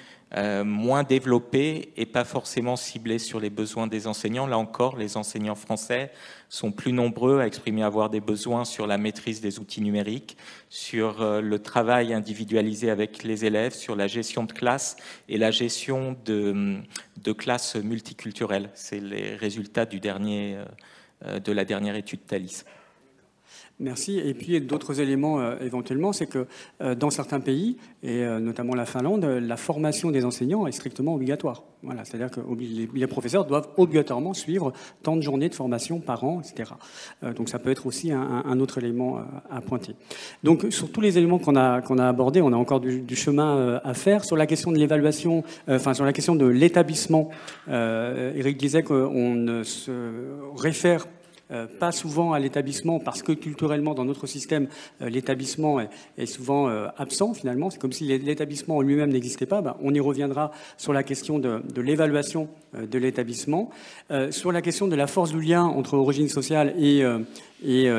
moins développée et pas forcément ciblée sur les besoins des enseignants. Là encore, les enseignants français sont plus nombreux à exprimer avoir des besoins sur la maîtrise des outils numériques, sur le travail individualisé avec les élèves, sur la gestion de classe et la gestion de classes multiculturelles. C'est les résultats de la dernière étude Thalys. Merci. Et puis d'autres éléments éventuellement, c'est que dans certains pays, et notamment la Finlande, la formation des enseignants est strictement obligatoire. Voilà, c'est-à-dire que les professeurs doivent obligatoirement suivre tant de journées de formation par an, etc. Donc ça peut être aussi un autre élément à pointer. Donc sur tous les éléments qu'on a abordés, on a encore du chemin à faire. Sur la question de l'évaluation, sur la question de l'établissement, Eric disait qu'on ne se réfère pas souvent à l'établissement parce que culturellement dans notre système l'établissement est souvent absent finalement, c'est comme si l'établissement en lui-même n'existait pas. On y reviendra sur la question de l'évaluation de l'établissement, sur la question de la force du lien entre origine sociale et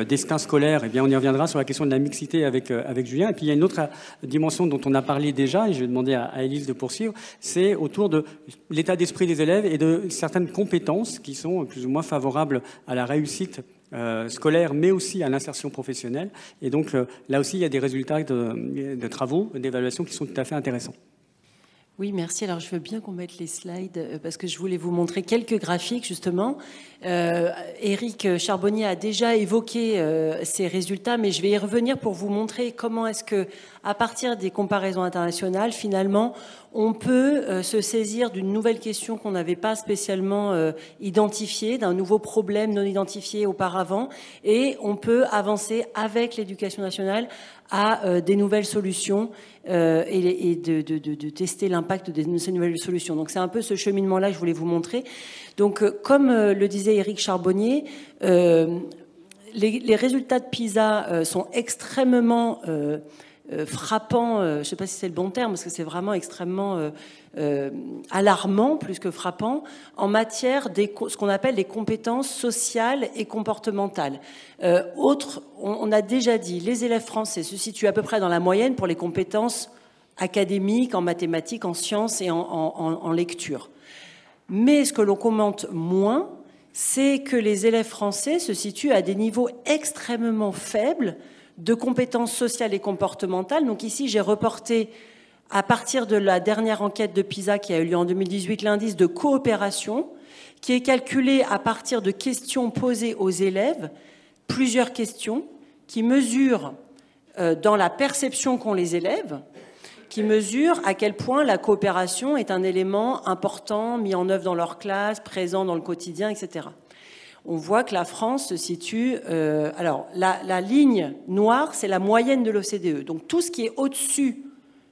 destin scolaire. Eh bien on y reviendra sur la question de la mixité avec Julien. Et puis il y a une autre dimension dont on a parlé déjà et je vais demander à Élise de poursuivre, c'est autour de l'état d'esprit des élèves et de certaines compétences qui sont plus ou moins favorables à la réussite scolaire, mais aussi à l'insertion professionnelle. Et donc là aussi, il y a des résultats de travaux, d'évaluation qui sont tout à fait intéressants. Oui, merci. Alors, je veux bien qu'on mette les slides parce que je voulais vous montrer quelques graphiques, justement. Éric Charbonnier a déjà évoqué ces résultats, mais je vais y revenir pour vous montrer comment est-ce que, à partir des comparaisons internationales, finalement, on peut se saisir d'une nouvelle question qu'on n'avait pas spécialement identifiée, d'un nouveau problème non identifié auparavant, et on peut avancer avec l'éducation nationale à des nouvelles solutions et de tester l'impact de ces nouvelles solutions. Donc c'est un peu ce cheminement-là que je voulais vous montrer. Donc comme le disait Éric Charbonnier, les résultats de PISA sont extrêmement frappant, je ne sais pas si c'est le bon terme, parce que c'est vraiment extrêmement alarmant, plus que frappant, en matière de ce qu'on appelle les compétences sociales et comportementales. On a déjà dit, les élèves français se situent à peu près dans la moyenne pour les compétences académiques, en mathématiques, en sciences et en lecture. Mais ce que l'on commente moins, c'est que les élèves français se situent à des niveaux extrêmement faibles de compétences sociales et comportementales. Donc ici, j'ai reporté, à partir de la dernière enquête de PISA qui a eu lieu en 2018, l'indice de coopération, qui est calculé à partir de questions posées aux élèves, plusieurs questions, qui mesurent dans la perception qu'ont les élèves, qui mesurent à quel point la coopération est un élément important, mis en œuvre dans leur classe, présent dans le quotidien, etc. On voit que la France se situe... alors, la ligne noire, c'est la moyenne de l'OCDE. Donc, tout ce qui est au-dessus,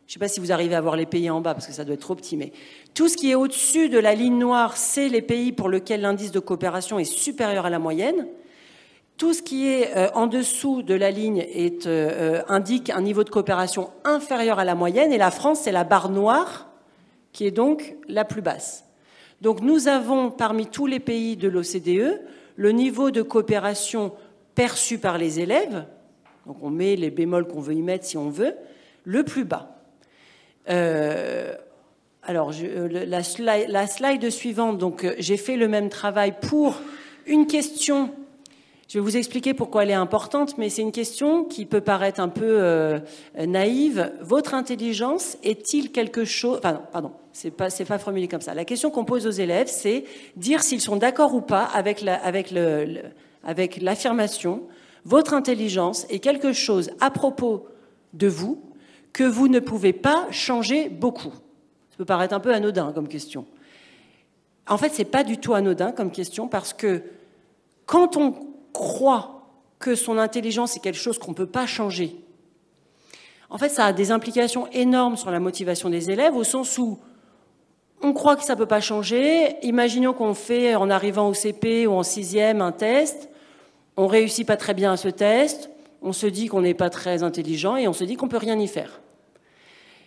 je ne sais pas si vous arrivez à voir les pays en bas, parce que ça doit être trop petit, mais tout ce qui est au-dessus de la ligne noire, c'est les pays pour lesquels l'indice de coopération est supérieur à la moyenne. Tout ce qui est en dessous de la ligne indique un niveau de coopération inférieur à la moyenne, et la France, c'est la barre noire, qui est donc la plus basse. Donc nous avons, parmi tous les pays de l'OCDE, le niveau de coopération perçu par les élèves, donc on met les bémols qu'on veut y mettre si on veut, le plus bas. Alors, la slide suivante, donc j'ai fait le même travail pour une question. Je vais vous expliquer pourquoi elle est importante, mais c'est une question qui peut paraître un peu naïve. Votre intelligence est-il quelque chose... Enfin, pardon, c'est pas formulé comme ça. La question qu'on pose aux élèves, c'est dire s'ils sont d'accord ou pas avec l'affirmation « Votre intelligence est quelque chose à propos de vous que vous ne pouvez pas changer beaucoup ». Ça peut paraître un peu anodin comme question. En fait, c'est pas du tout anodin comme question, parce que quand on croit que son intelligence est quelque chose qu'on ne peut pas changer, en fait, ça a des implications énormes sur la motivation des élèves, au sens où on croit que ça ne peut pas changer. Imaginons qu'on fait, en arrivant au CP ou en 6e, un test, on ne réussit pas très bien à ce test, on se dit qu'on n'est pas très intelligent et on se dit qu'on ne peut rien y faire.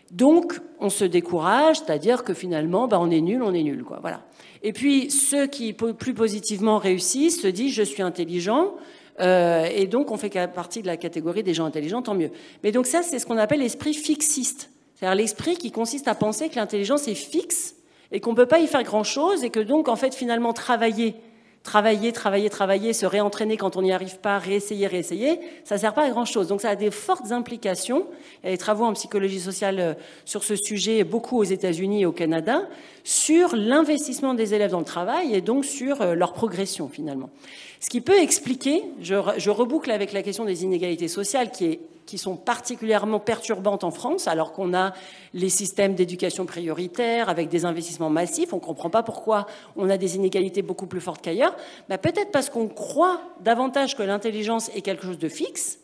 Donc, on se décourage, c'est-à-dire que finalement, on est nul, quoi. Voilà. Et puis, ceux qui, plus positivement, réussissent se disent « je suis intelligent », et donc on fait partie de la catégorie des gens intelligents, tant mieux. Mais donc ça, c'est ce qu'on appelle l'esprit fixiste. C'est-à-dire l'esprit qui consiste à penser que l'intelligence est fixe et qu'on ne peut pas y faire grand-chose, et que donc, en fait, finalement, travailler, se réentraîner quand on n'y arrive pas, réessayer, ça ne sert pas à grand-chose. Donc ça a des fortes implications. Il y a des travaux en psychologie sociale sur ce sujet, beaucoup aux États-Unis et au Canada, sur l'investissement des élèves dans le travail et donc sur leur progression finalement. Ce qui peut expliquer, je reboucle avec la question des inégalités sociales qui sont particulièrement perturbantes en France, alors qu'on a les systèmes d'éducation prioritaire avec des investissements massifs. On ne comprend pas pourquoi on a des inégalités beaucoup plus fortes qu'ailleurs. Peut-être parce qu'on croit davantage que l'intelligence est quelque chose de fixe,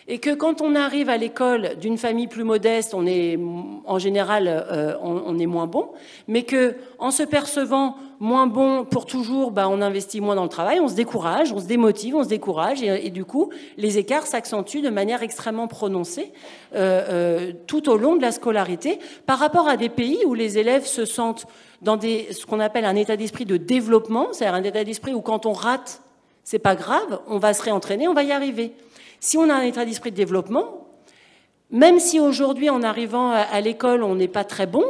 et que quand on arrive à l'école d'une famille plus modeste, on est en général on est moins bon, mais que en se percevant moins bon pour toujours, on investit moins dans le travail, on se décourage, on se démotive, on se décourage, et du coup les écarts s'accentuent de manière extrêmement prononcée tout au long de la scolarité, par rapport à des pays où les élèves se sentent dans ce qu'on appelle un état d'esprit de développement, c'est-à-dire un état d'esprit où quand on rate, c'est pas grave, on va se réentraîner, on va y arriver. Si on a un état d'esprit de développement, même si aujourd'hui, en arrivant à l'école, on n'est pas très bon,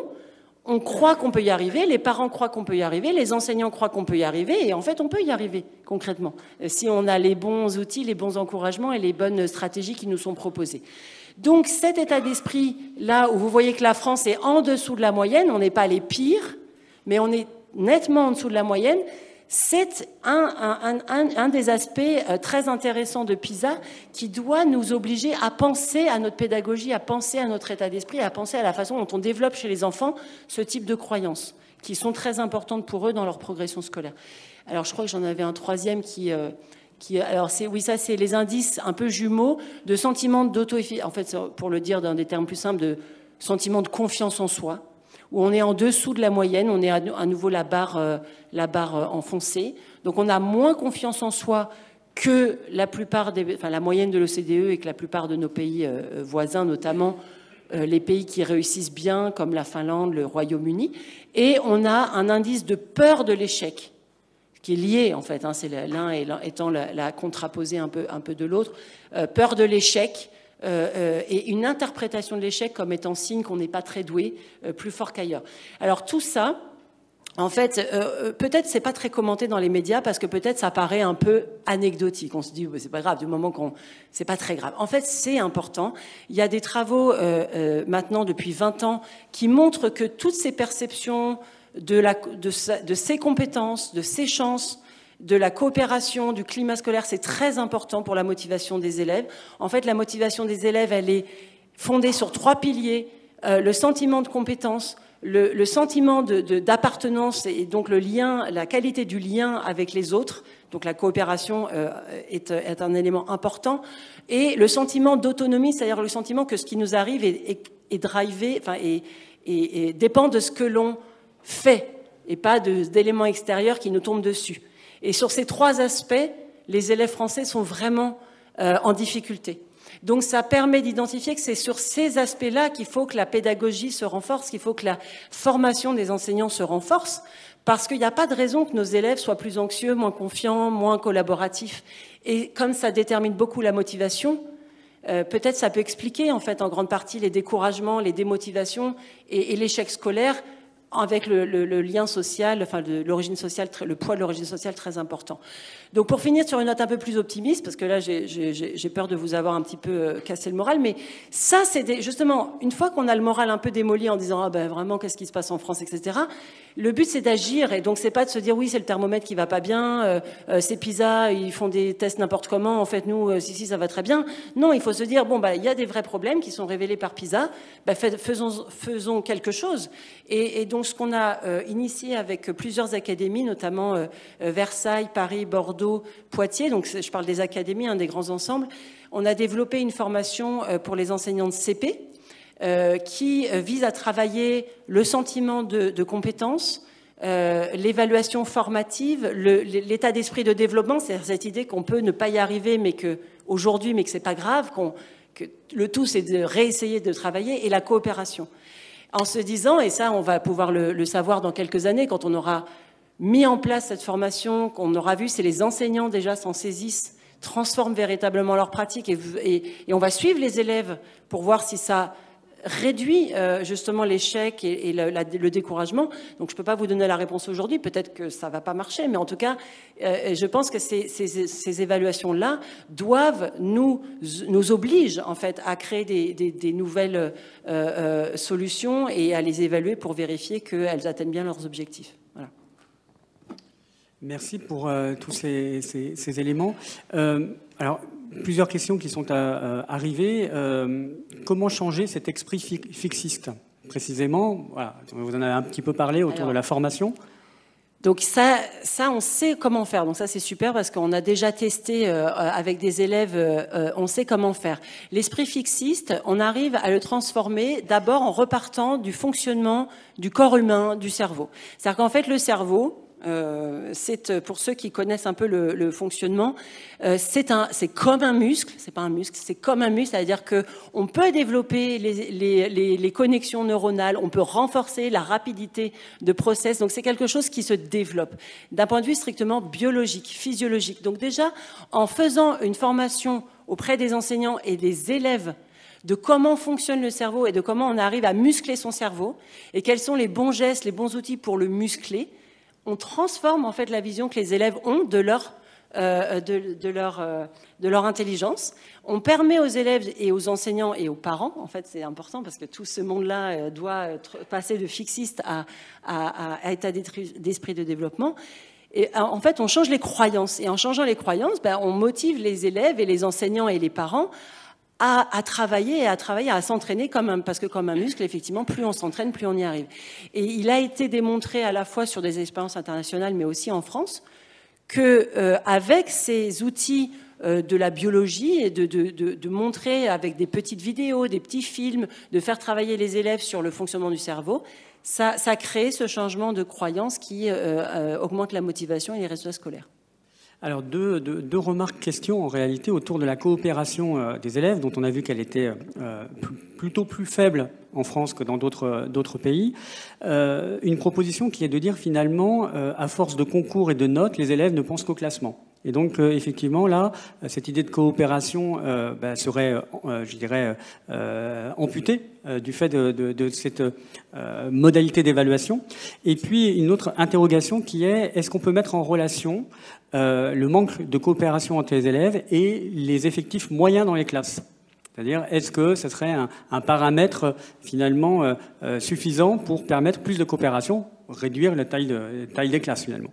on croit qu'on peut y arriver, les parents croient qu'on peut y arriver, les enseignants croient qu'on peut y arriver, et en fait, on peut y arriver, concrètement, si on a les bons outils, les bons encouragements et les bonnes stratégies qui nous sont proposées. Donc, cet état d'esprit, là où vous voyez que la France est en dessous de la moyenne, on n'est pas les pires, mais on est nettement en dessous de la moyenne. C'est un des aspects très intéressants de PISA qui doit nous obliger à penser à notre pédagogie, à penser à notre état d'esprit, à penser à la façon dont on développe chez les enfants ce type de croyances qui sont très importantes pour eux dans leur progression scolaire. Alors, je crois que j'en avais un troisième alors ça c'est les indices un peu jumeaux de sentiment d'auto-efficacité, en fait, pour le dire dans des termes plus simples, de sentiment de confiance en soi, où on est en dessous de la moyenne, on est à nouveau la barre enfoncée. Donc on a moins confiance en soi que la plupart la moyenne de l'OCDE et que la plupart de nos pays voisins, notamment les pays qui réussissent bien, comme la Finlande, le Royaume-Uni. Et on a un indice de peur de l'échec, qui est lié, en fait, hein, c'est l'un étant la contraposée un peu de l'autre. Peur de l'échec et une interprétation de l'échec comme étant signe qu'on n'est pas très doué, plus fort qu'ailleurs. Alors tout ça, en fait, peut-être c'est pas très commenté dans les médias parce que peut-être ça paraît un peu anecdotique. On se dit, c'est pas grave, du moment c'est pas très grave. En fait, c'est important. Il y a des travaux maintenant depuis 20 ans qui montrent que toutes ces perceptions de ses compétences, de ses chances, de la coopération, du climat scolaire, c'est très important pour la motivation des élèves. En fait, la motivation des élèves, elle est fondée sur 3 piliers. Le sentiment de compétence, le sentiment d'appartenance et donc le lien, la qualité du lien avec les autres, donc la coopération est un élément important, et le sentiment d'autonomie, c'est-à-dire le sentiment que ce qui nous arrive est drivé, enfin, et dépend de ce que l'on fait et pas d'éléments extérieurs qui nous tombent dessus. Et sur ces 3 aspects, les élèves français sont vraiment en difficulté. Donc ça permet d'identifier que c'est sur ces aspects-là qu'il faut que la pédagogie se renforce, qu'il faut que la formation des enseignants se renforce, parce qu'il n'y a pas de raison que nos élèves soient plus anxieux, moins confiants, moins collaboratifs. Et comme ça détermine beaucoup la motivation, peut-être ça peut expliquer en fait en grande partie les découragements, les démotivations et l'échec scolaire, avec le lien social, enfin l'origine sociale, le poids de l'origine sociale très important. Donc pour finir sur une note un peu plus optimiste, parce que là j'ai peur de vous avoir un petit peu cassé le moral, mais ça c'est justement, une fois qu'on a le moral un peu démoli en disant ah ben vraiment qu'est-ce qui se passe en France, etc., le but c'est d'agir, et donc c'est pas de se dire oui c'est le thermomètre qui va pas bien, c'est PISA, ils font des tests n'importe comment, en fait nous si ça va très bien. Non, il faut se dire bon bah il y a des vrais problèmes qui sont révélés par PISA, bah, faisons quelque chose. Et donc ce qu'on a initié avec plusieurs académies, notamment Versailles, Paris, Bordeaux, Poitiers, donc je parle des académies, des grands ensembles, on a développé une formation pour les enseignants de CP qui vise à travailler le sentiment de compétence, l'évaluation formative, l'état d'esprit de développement, c'est-à-dire cette idée qu'on peut ne pas y arriver, mais que c'est pas grave, que le tout c'est de réessayer de travailler, et la coopération. En se disant, et ça on va pouvoir le savoir dans quelques années, quand on aura mis en place cette formation, qu'on aura vu, c'est les enseignants déjà s'en saisissent, transforment véritablement leur pratique, et on va suivre les élèves pour voir si ça réduit justement l'échec et le découragement. Donc je ne peux pas vous donner la réponse aujourd'hui, peut-être que ça ne va pas marcher, mais en tout cas, je pense que ces évaluations-là doivent nous obligent en fait à créer des nouvelles solutions et à les évaluer pour vérifier qu'elles atteignent bien leurs objectifs. Voilà. Merci pour tous ces éléments. Alors, plusieurs questions qui sont arrivées. Comment changer cet esprit fixiste, précisément? Voilà, vous en avez un petit peu parlé autour de la formation. Donc ça, on sait comment faire. Donc ça, c'est super parce qu'on a déjà testé avec des élèves, on sait comment faire. L'esprit fixiste, on arrive à le transformer d'abord en repartant du fonctionnement du corps humain, du cerveau. C'est-à-dire qu'en fait, le cerveau, c'est pour ceux qui connaissent un peu le fonctionnement, c'est comme un muscle, c'est pas un muscle, c'est comme un muscle, c'est-à-dire que on peut développer les connexions neuronales, on peut renforcer la rapidité de process, donc c'est quelque chose qui se développe d'un point de vue strictement biologique, physiologique. Donc déjà, en faisant une formation auprès des enseignants et des élèves de comment fonctionne le cerveau et de comment on arrive à muscler son cerveau et quels sont les bons gestes, les bons outils pour le muscler, on transforme en fait la vision que les élèves ont de leur intelligence. On permet aux élèves et aux enseignants et aux parents, en fait c'est important parce que tout ce monde-là doit passer de fixiste à état d'esprit de développement. Et en fait on change les croyances, et en changeant les croyances, on motive les élèves et les enseignants et les parents à travailler, à s'entraîner parce que comme un muscle, effectivement, plus on s'entraîne, plus on y arrive. Et il a été démontré à la fois sur des expériences internationales, mais aussi en France, que avec ces outils de la biologie et de montrer avec des petites vidéos, des petits films, de faire travailler les élèves sur le fonctionnement du cerveau, ça crée ce changement de croyance qui augmente la motivation et les résultats scolaires. Alors, deux remarques, questions en réalité autour de la coopération des élèves, dont on a vu qu'elle était plutôt plus faible en France que dans d'autres pays. Une proposition qui est de dire finalement, à force de concours et de notes, les élèves ne pensent qu'au classement. Et donc, effectivement, là, cette idée de coopération serait, je dirais, amputée du fait de cette modalité d'évaluation. Et puis, une autre interrogation qui est, est-ce qu'on peut mettre en relation le manque de coopération entre les élèves et les effectifs moyens dans les classes? C'est-à-dire, est-ce que ce serait un paramètre finalement suffisant pour permettre plus de coopération, réduire la taille des classes finalement?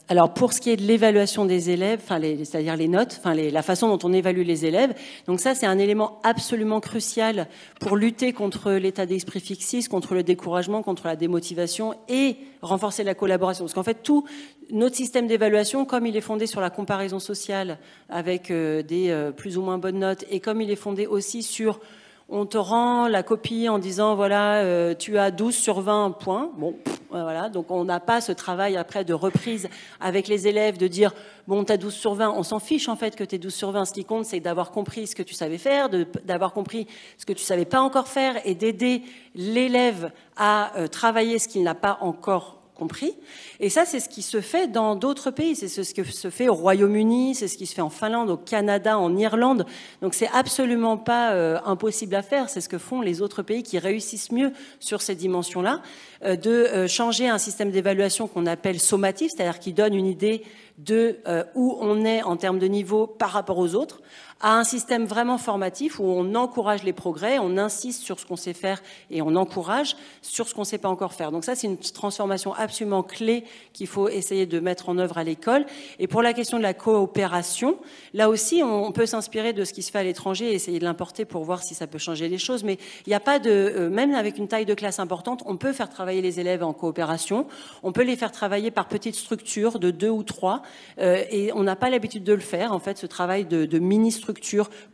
Alors pour ce qui est de l'évaluation des élèves, c'est-à-dire les notes, la façon dont on évalue les élèves, donc ça c'est un élément absolument crucial pour lutter contre l'état d'esprit fixiste, contre le découragement, contre la démotivation et renforcer la collaboration. Parce qu'en fait tout notre système d'évaluation, comme il est fondé sur la comparaison sociale avec des plus ou moins bonnes notes et comme il est fondé aussi sur on te rend la copie en disant voilà tu as 12 sur 20 points. Bon, voilà, donc on n'a pas ce travail après de reprise avec les élèves de dire bon tu as 12 sur 20, on s'en fiche en fait que tu es 12 sur 20, ce qui compte c'est d'avoir compris ce que tu savais faire, d'avoir compris ce que tu savais pas encore faire et d'aider l'élève à travailler ce qu'il n'a pas encore compris. Et ça, c'est ce qui se fait dans d'autres pays. C'est ce qui se fait au Royaume-Uni, c'est ce qui se fait en Finlande, au Canada, en Irlande. Donc, c'est absolument pas impossible à faire. C'est ce que font les autres pays qui réussissent mieux sur ces dimensions-là, de changer un système d'évaluation qu'on appelle sommatif, c'est-à-dire qui donne une idée de où on est en termes de niveau par rapport aux autres, à un système vraiment formatif où on encourage les progrès, on insiste sur ce qu'on sait faire et on encourage sur ce qu'on ne sait pas encore faire. Donc ça, c'est une transformation absolument clé qu'il faut essayer de mettre en œuvre à l'école. Et pour la question de la coopération, là aussi, on peut s'inspirer de ce qui se fait à l'étranger et essayer de l'importer pour voir si ça peut changer les choses. Mais il n'y a pas de... même avec une taille de classe importante, on peut faire travailler les élèves en coopération. On peut les faire travailler par petites structures de 2 ou 3. Et on n'a pas l'habitude de le faire, en fait, ce travail de mini-structure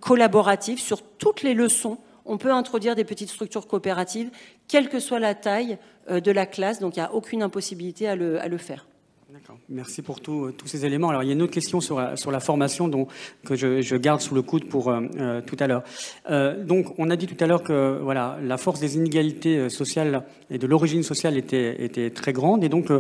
collaborative sur toutes les leçons. On peut introduire des petites structures coopératives, quelle que soit la taille de la classe, donc il n'y a aucune impossibilité à le faire. D'accord. Merci pour tous ces éléments. Alors, il y a une autre question sur la formation que je garde sous le coude pour tout à l'heure. Donc, on a dit tout à l'heure que voilà, la force des inégalités sociales et de l'origine sociale était très grande. Et donc,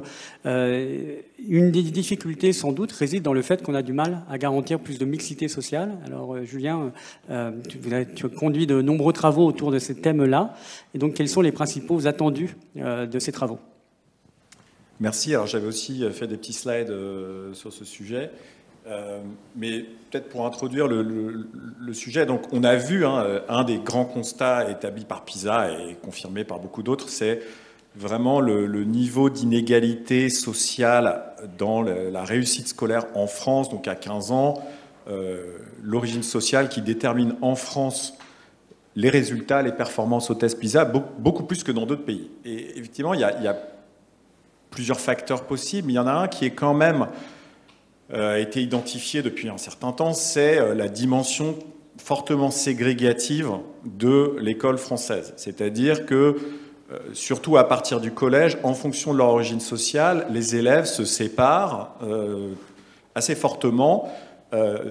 une des difficultés, sans doute, réside dans le fait qu'on a du mal à garantir plus de mixité sociale. Alors, Julien, tu as conduit de nombreux travaux autour de ces thèmes-là. Et donc, quels sont les principaux attendus de ces travaux ? Merci. Alors j'avais aussi fait des petits slides sur ce sujet, mais peut-être pour introduire le sujet. Donc on a vu un des grands constats établis par PISA et confirmé par beaucoup d'autres, c'est vraiment le niveau d'inégalité sociale dans la réussite scolaire en France. Donc à 15 ans, l'origine sociale qui détermine en France les résultats, les performances au test PISA, beaucoup plus que dans d'autres pays. Et effectivement, il y a plusieurs facteurs possibles. Il y en a un qui est quand même été identifié depuis un certain temps, c'est la dimension fortement ségrégative de l'école française. C'est-à-dire que, surtout à partir du collège, en fonction de leur origine sociale, les élèves se séparent assez fortement,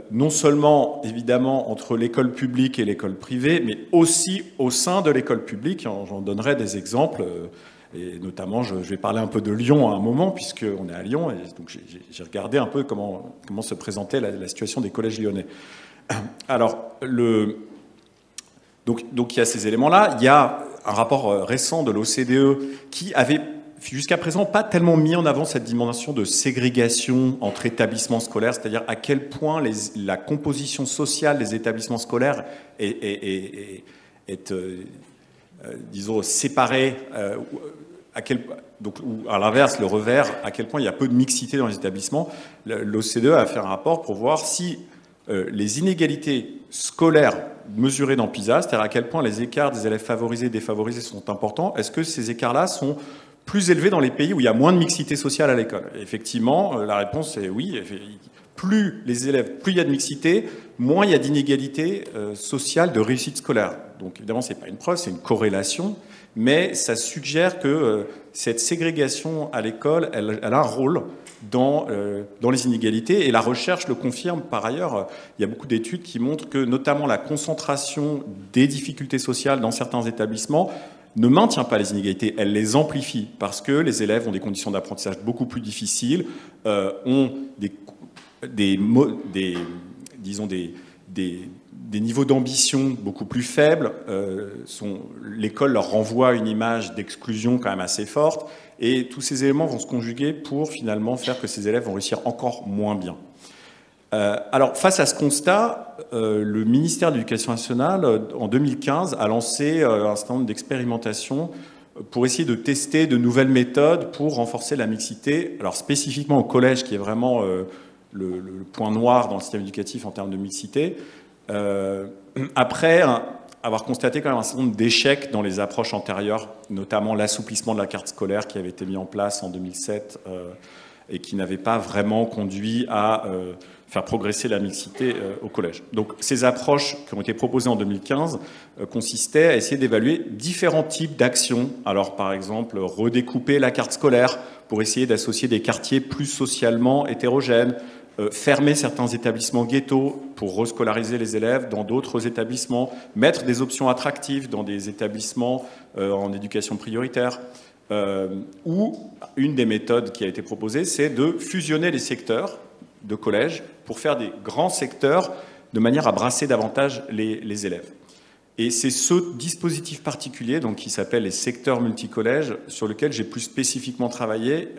non seulement évidemment entre l'école publique et l'école privée, mais aussi au sein de l'école publique. J'en donnerai des exemples. Et notamment, je vais parler un peu de Lyon à un moment, puisqu'on est à Lyon, et donc j'ai regardé un peu comment se présentait la situation des collèges lyonnais. Alors, donc il y a ces éléments-là. Il y a un rapport récent de l'OCDE qui avait, jusqu'à présent, pas tellement mis en avant cette dimension de ségrégation entre établissements scolaires, c'est-à-dire à quel point la composition sociale des établissements scolaires est disons, séparés, ou à l'inverse, le revers, à quel point il y a peu de mixité dans les établissements. L'OCDE a fait un rapport pour voir si les inégalités scolaires mesurées dans PISA, c'est-à-dire à quel point les écarts des élèves favorisés et défavorisés sont importants, est-ce que ces écarts-là sont plus élevés dans les pays où il y a moins de mixité sociale à l'école? Effectivement, la réponse est oui. Plus il y a de mixité, moins il y a d'inégalités sociales de réussite scolaire. Donc évidemment, ce n'est pas une preuve, c'est une corrélation, mais ça suggère que cette ségrégation à l'école, elle a un rôle dans les inégalités. Et la recherche le confirme par ailleurs. Il y a beaucoup d'études qui montrent que notamment la concentration des difficultés sociales dans certains établissements ne maintient pas les inégalités, elle les amplifie parce que les élèves ont des conditions d'apprentissage beaucoup plus difficiles, ont des niveaux d'ambition beaucoup plus faibles, l'école leur renvoie une image d'exclusion quand même assez forte, et tous ces éléments vont se conjuguer pour finalement faire que ces élèves vont réussir encore moins bien. Alors, face à ce constat, le ministère de l'Éducation nationale, en 2015, a lancé un certain nombre d'expérimentations pour essayer de tester de nouvelles méthodes pour renforcer la mixité, alors spécifiquement au collège, qui est vraiment le point noir dans le système éducatif en termes de mixité, après avoir constaté quand même un certain nombre d'échecs dans les approches antérieures, notamment l'assouplissement de la carte scolaire qui avait été mis en place en 2007 et qui n'avait pas vraiment conduit à faire progresser la mixité au collège. Donc ces approches qui ont été proposées en 2015 consistaient à essayer d'évaluer différents types d'actions. Alors par exemple, redécouper la carte scolaire pour essayer d'associer des quartiers plus socialement hétérogènes, fermer certains établissements ghettos pour rescolariser les élèves dans d'autres établissements, mettre des options attractives dans des établissements en éducation prioritaire. Ou une des méthodes qui a été proposée, c'est de fusionner les secteurs de collège pour faire des grands secteurs de manière à brasser davantage les élèves. Et c'est ce dispositif particulier, donc, qui s'appelle les secteurs multicollèges, sur lequel j'ai plus spécifiquement travaillé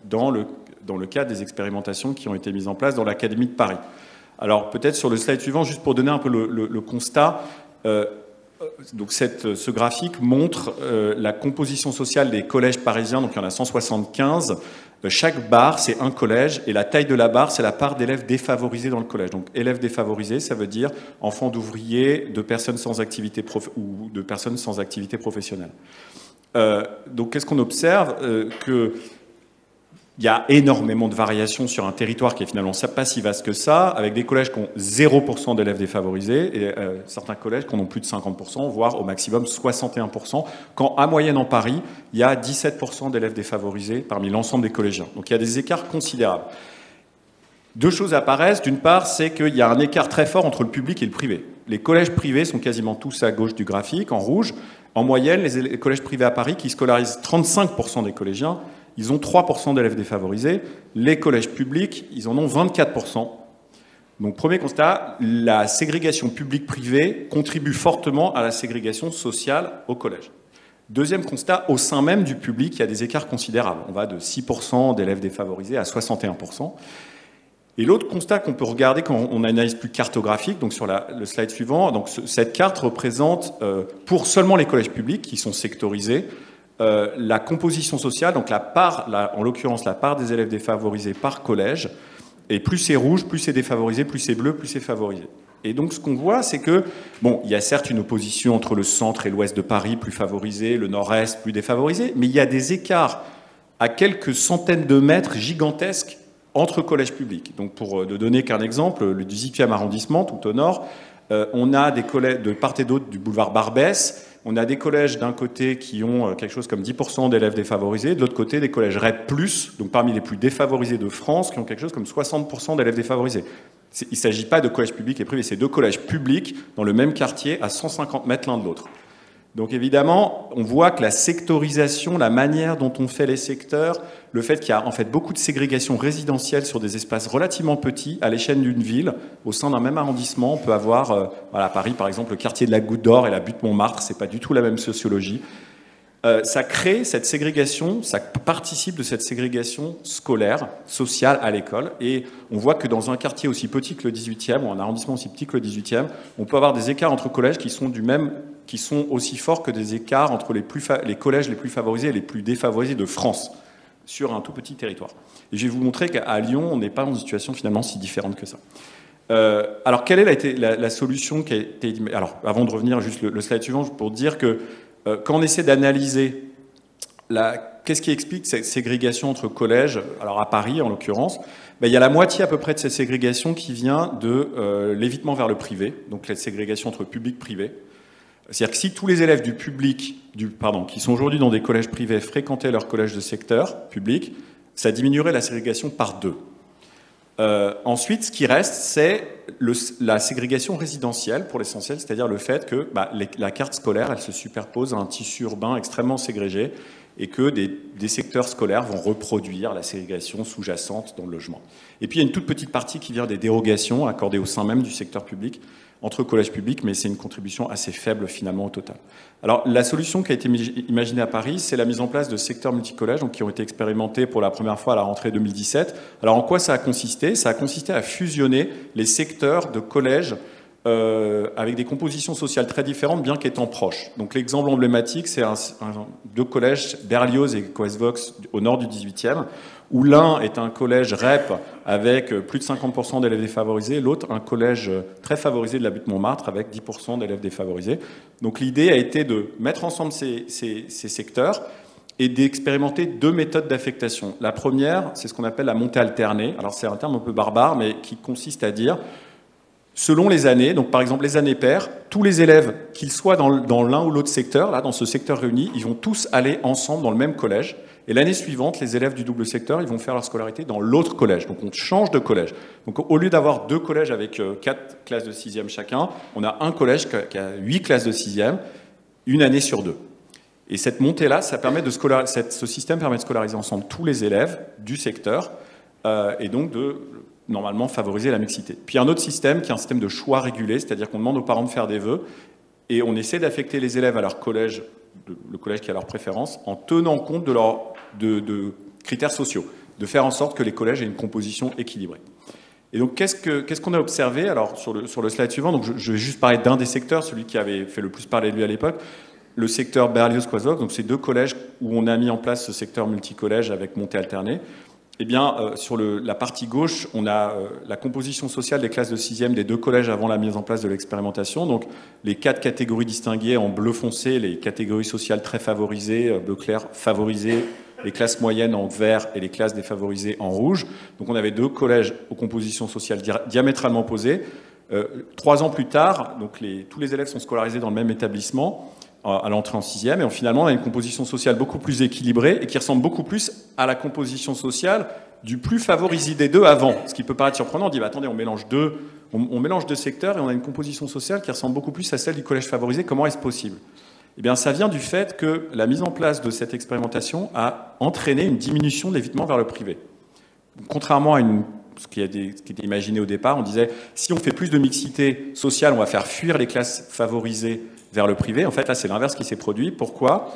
dans le cadre des expérimentations qui ont été mises en place dans l'Académie de Paris. Alors peut-être sur le slide suivant, juste pour donner un peu le constat, donc ce graphique montre la composition sociale des collèges parisiens, donc il y en a 175. Chaque barre, c'est un collège, et la taille de la barre, c'est la part d'élèves défavorisés dans le collège. Donc élèves défavorisés, ça veut dire enfants d'ouvriers, de personnes sans activité ou de personnes sans activité professionnelle. Donc qu'est-ce qu'on observe il y a énormément de variations sur un territoire qui est finalement pas si vaste que ça, avec des collèges qui ont 0% d'élèves défavorisés et certains collèges qui en ont plus de 50%, voire au maximum 61%, quand à moyenne en Paris, il y a 17% d'élèves défavorisés parmi l'ensemble des collégiens. Donc il y a des écarts considérables. Deux choses apparaissent. D'une part, c'est qu'il y a un écart très fort entre le public et le privé. Les collèges privés sont quasiment tous à gauche du graphique, en rouge. En moyenne, les collèges privés à Paris, qui scolarisent 35% des collégiens, ils ont 3% d'élèves défavorisés. Les collèges publics, ils en ont 24%. Donc, premier constat, la ségrégation publique-privée contribue fortement à la ségrégation sociale au collège. Deuxième constat, au sein même du public, il y a des écarts considérables. On va de 6% d'élèves défavorisés à 61%. Et l'autre constat qu'on peut regarder quand on analyse plus cartographique, donc sur le slide suivant, donc cette carte représente, pour seulement les collèges publics qui sont sectorisés, la composition sociale, donc en l'occurrence la part des élèves défavorisés par collège, et plus c'est rouge, plus c'est défavorisé, plus c'est bleu, plus c'est favorisé. Et donc ce qu'on voit, c'est que, bon, il y a certes une opposition entre le centre et l'ouest de Paris, plus favorisé, le nord-est, plus défavorisé, mais il y a des écarts à quelques centaines de mètres gigantesques entre collèges publics. Donc pour ne donner qu'un exemple, le 18e arrondissement, tout au nord, on a des collèges de part et d'autre du boulevard Barbès. On a des collèges d'un côté qui ont quelque chose comme 10% d'élèves défavorisés, de l'autre côté des collèges REP+, donc parmi les plus défavorisés de France, qui ont quelque chose comme 60% d'élèves défavorisés. Il ne s'agit pas de collèges publics et privés, c'est deux collèges publics dans le même quartier à 150 mètres l'un de l'autre. Donc évidemment, on voit que la sectorisation, la manière dont on fait les secteurs, le fait qu'il y a en fait beaucoup de ségrégation résidentielle sur des espaces relativement petits à l'échelle d'une ville, au sein d'un même arrondissement, on peut avoir, à Paris par exemple, le quartier de la Goutte d'Or et la butte Montmartre, c'est pas du tout la même sociologie. Ça crée cette ségrégation, ça participe de cette ségrégation scolaire, sociale à l'école, et on voit que dans un quartier aussi petit que le 18e, ou un arrondissement aussi petit que le 18e, on peut avoir des écarts entre collèges qui sont aussi forts que des écarts entre les collèges les plus favorisés et les plus défavorisés de France, sur un tout petit territoire. Et je vais vous montrer qu'à Lyon, on n'est pas dans une situation finalement si différente que ça. Alors, quelle a été la solution qui a été... Alors, avant de revenir juste le slide suivant, pour dire que quand on essaie d'analyser qu'est-ce qui explique cette ségrégation entre collèges, alors à Paris en l'occurrence, il y a la moitié à peu près de cette ségrégation qui vient de l'évitement vers le privé, donc la ségrégation entre public-privé. C'est-à-dire que si tous les élèves du public, qui sont aujourd'hui dans des collèges privés, fréquentaient leur collège de secteur public, ça diminuerait la ségrégation par 2. Ensuite, ce qui reste, c'est la ségrégation résidentielle pour l'essentiel, c'est-à-dire le fait que la carte scolaire, elle se superpose à un tissu urbain extrêmement ségrégé et que des secteurs scolaires vont reproduire la ségrégation sous-jacente dans le logement. Et puis il y a une toute petite partie qui vient des dérogations accordées au sein même du secteur public, entre collèges publics, mais c'est une contribution assez faible finalement au total. Alors la solution qui a été imaginée à Paris, c'est la mise en place de secteurs multicollèges, donc qui ont été expérimentés pour la première fois à la rentrée 2017. Alors en quoi ça a consisté? Ça a consisté à fusionner les secteurs de collèges avec des compositions sociales très différentes, bien qu'étant proches. Donc l'exemple emblématique, c'est deux collèges, Berlioz et Coesvox, au nord du 18e, où l'un est un collège REP avec plus de 50% d'élèves défavorisés, l'autre un collège très favorisé de la butte Montmartre avec 10% d'élèves défavorisés. Donc l'idée a été de mettre ensemble ces secteurs et d'expérimenter 2 méthodes d'affectation. La première, c'est ce qu'on appelle la montée alternée. Alors c'est un terme un peu barbare, mais qui consiste à dire, selon les années, donc par exemple les années paires, tous les élèves, qu'ils soient dans l'un ou l'autre secteur, là, dans ce secteur réuni, ils vont tous aller ensemble dans le même collège. Et l'année suivante, les élèves du double secteur, ils vont faire leur scolarité dans l'autre collège. Donc on change de collège. Donc au lieu d'avoir 2 collèges avec 4 classes de 6e chacun, on a un collège qui a 8 classes de 6e, une année sur 2. Et cette montée-là, ce système permet de scolariser ensemble tous les élèves du secteur et donc de normalement favoriser la mixité. Puis un autre système qui est un système de choix régulé, c'est-à-dire qu'on demande aux parents de faire des vœux et on essaie d'affecter les élèves à leur collège, le collège qui a leur préférence, en tenant compte de critères sociaux, de faire en sorte que les collèges aient une composition équilibrée. Et donc qu'est-ce qu'on a observé? Alors sur le slide suivant, donc je vais juste parler d'un des secteurs, celui qui avait fait le plus parler de lui à l'époque, le secteur Berlioz-Coesvox, donc c'est 2 collèges où on a mis en place ce secteur multicollège avec montée alternée. Eh bien, sur la partie gauche, on a la composition sociale des classes de 6e des 2 collèges avant la mise en place de l'expérimentation. Donc, les 4 catégories distinguées en bleu foncé, les catégories sociales très favorisées, bleu clair favorisées, les classes moyennes en vert et les classes défavorisées en rouge. Donc, on avait 2 collèges aux compositions sociales diamétralement opposées. 3 ans plus tard, donc tous les élèves sont scolarisés dans le même établissement à l'entrée en 6e, et finalement on a une composition sociale beaucoup plus équilibrée et qui ressemble beaucoup plus à la composition sociale du plus favorisé des 2 avant. Ce qui peut paraître surprenant, on dit attendez, on mélange 2 secteurs et on a une composition sociale qui ressemble beaucoup plus à celle du collège favorisé, comment est-ce possible? Eh bien ça vient du fait que la mise en place de cette expérimentation a entraîné une diminution de l'évitement vers le privé. Contrairement à ce qui était imaginé au départ, on disait si on fait plus de mixité sociale, on va faire fuir les classes favorisées vers le privé. En fait, là, c'est l'inverse qui s'est produit. Pourquoi?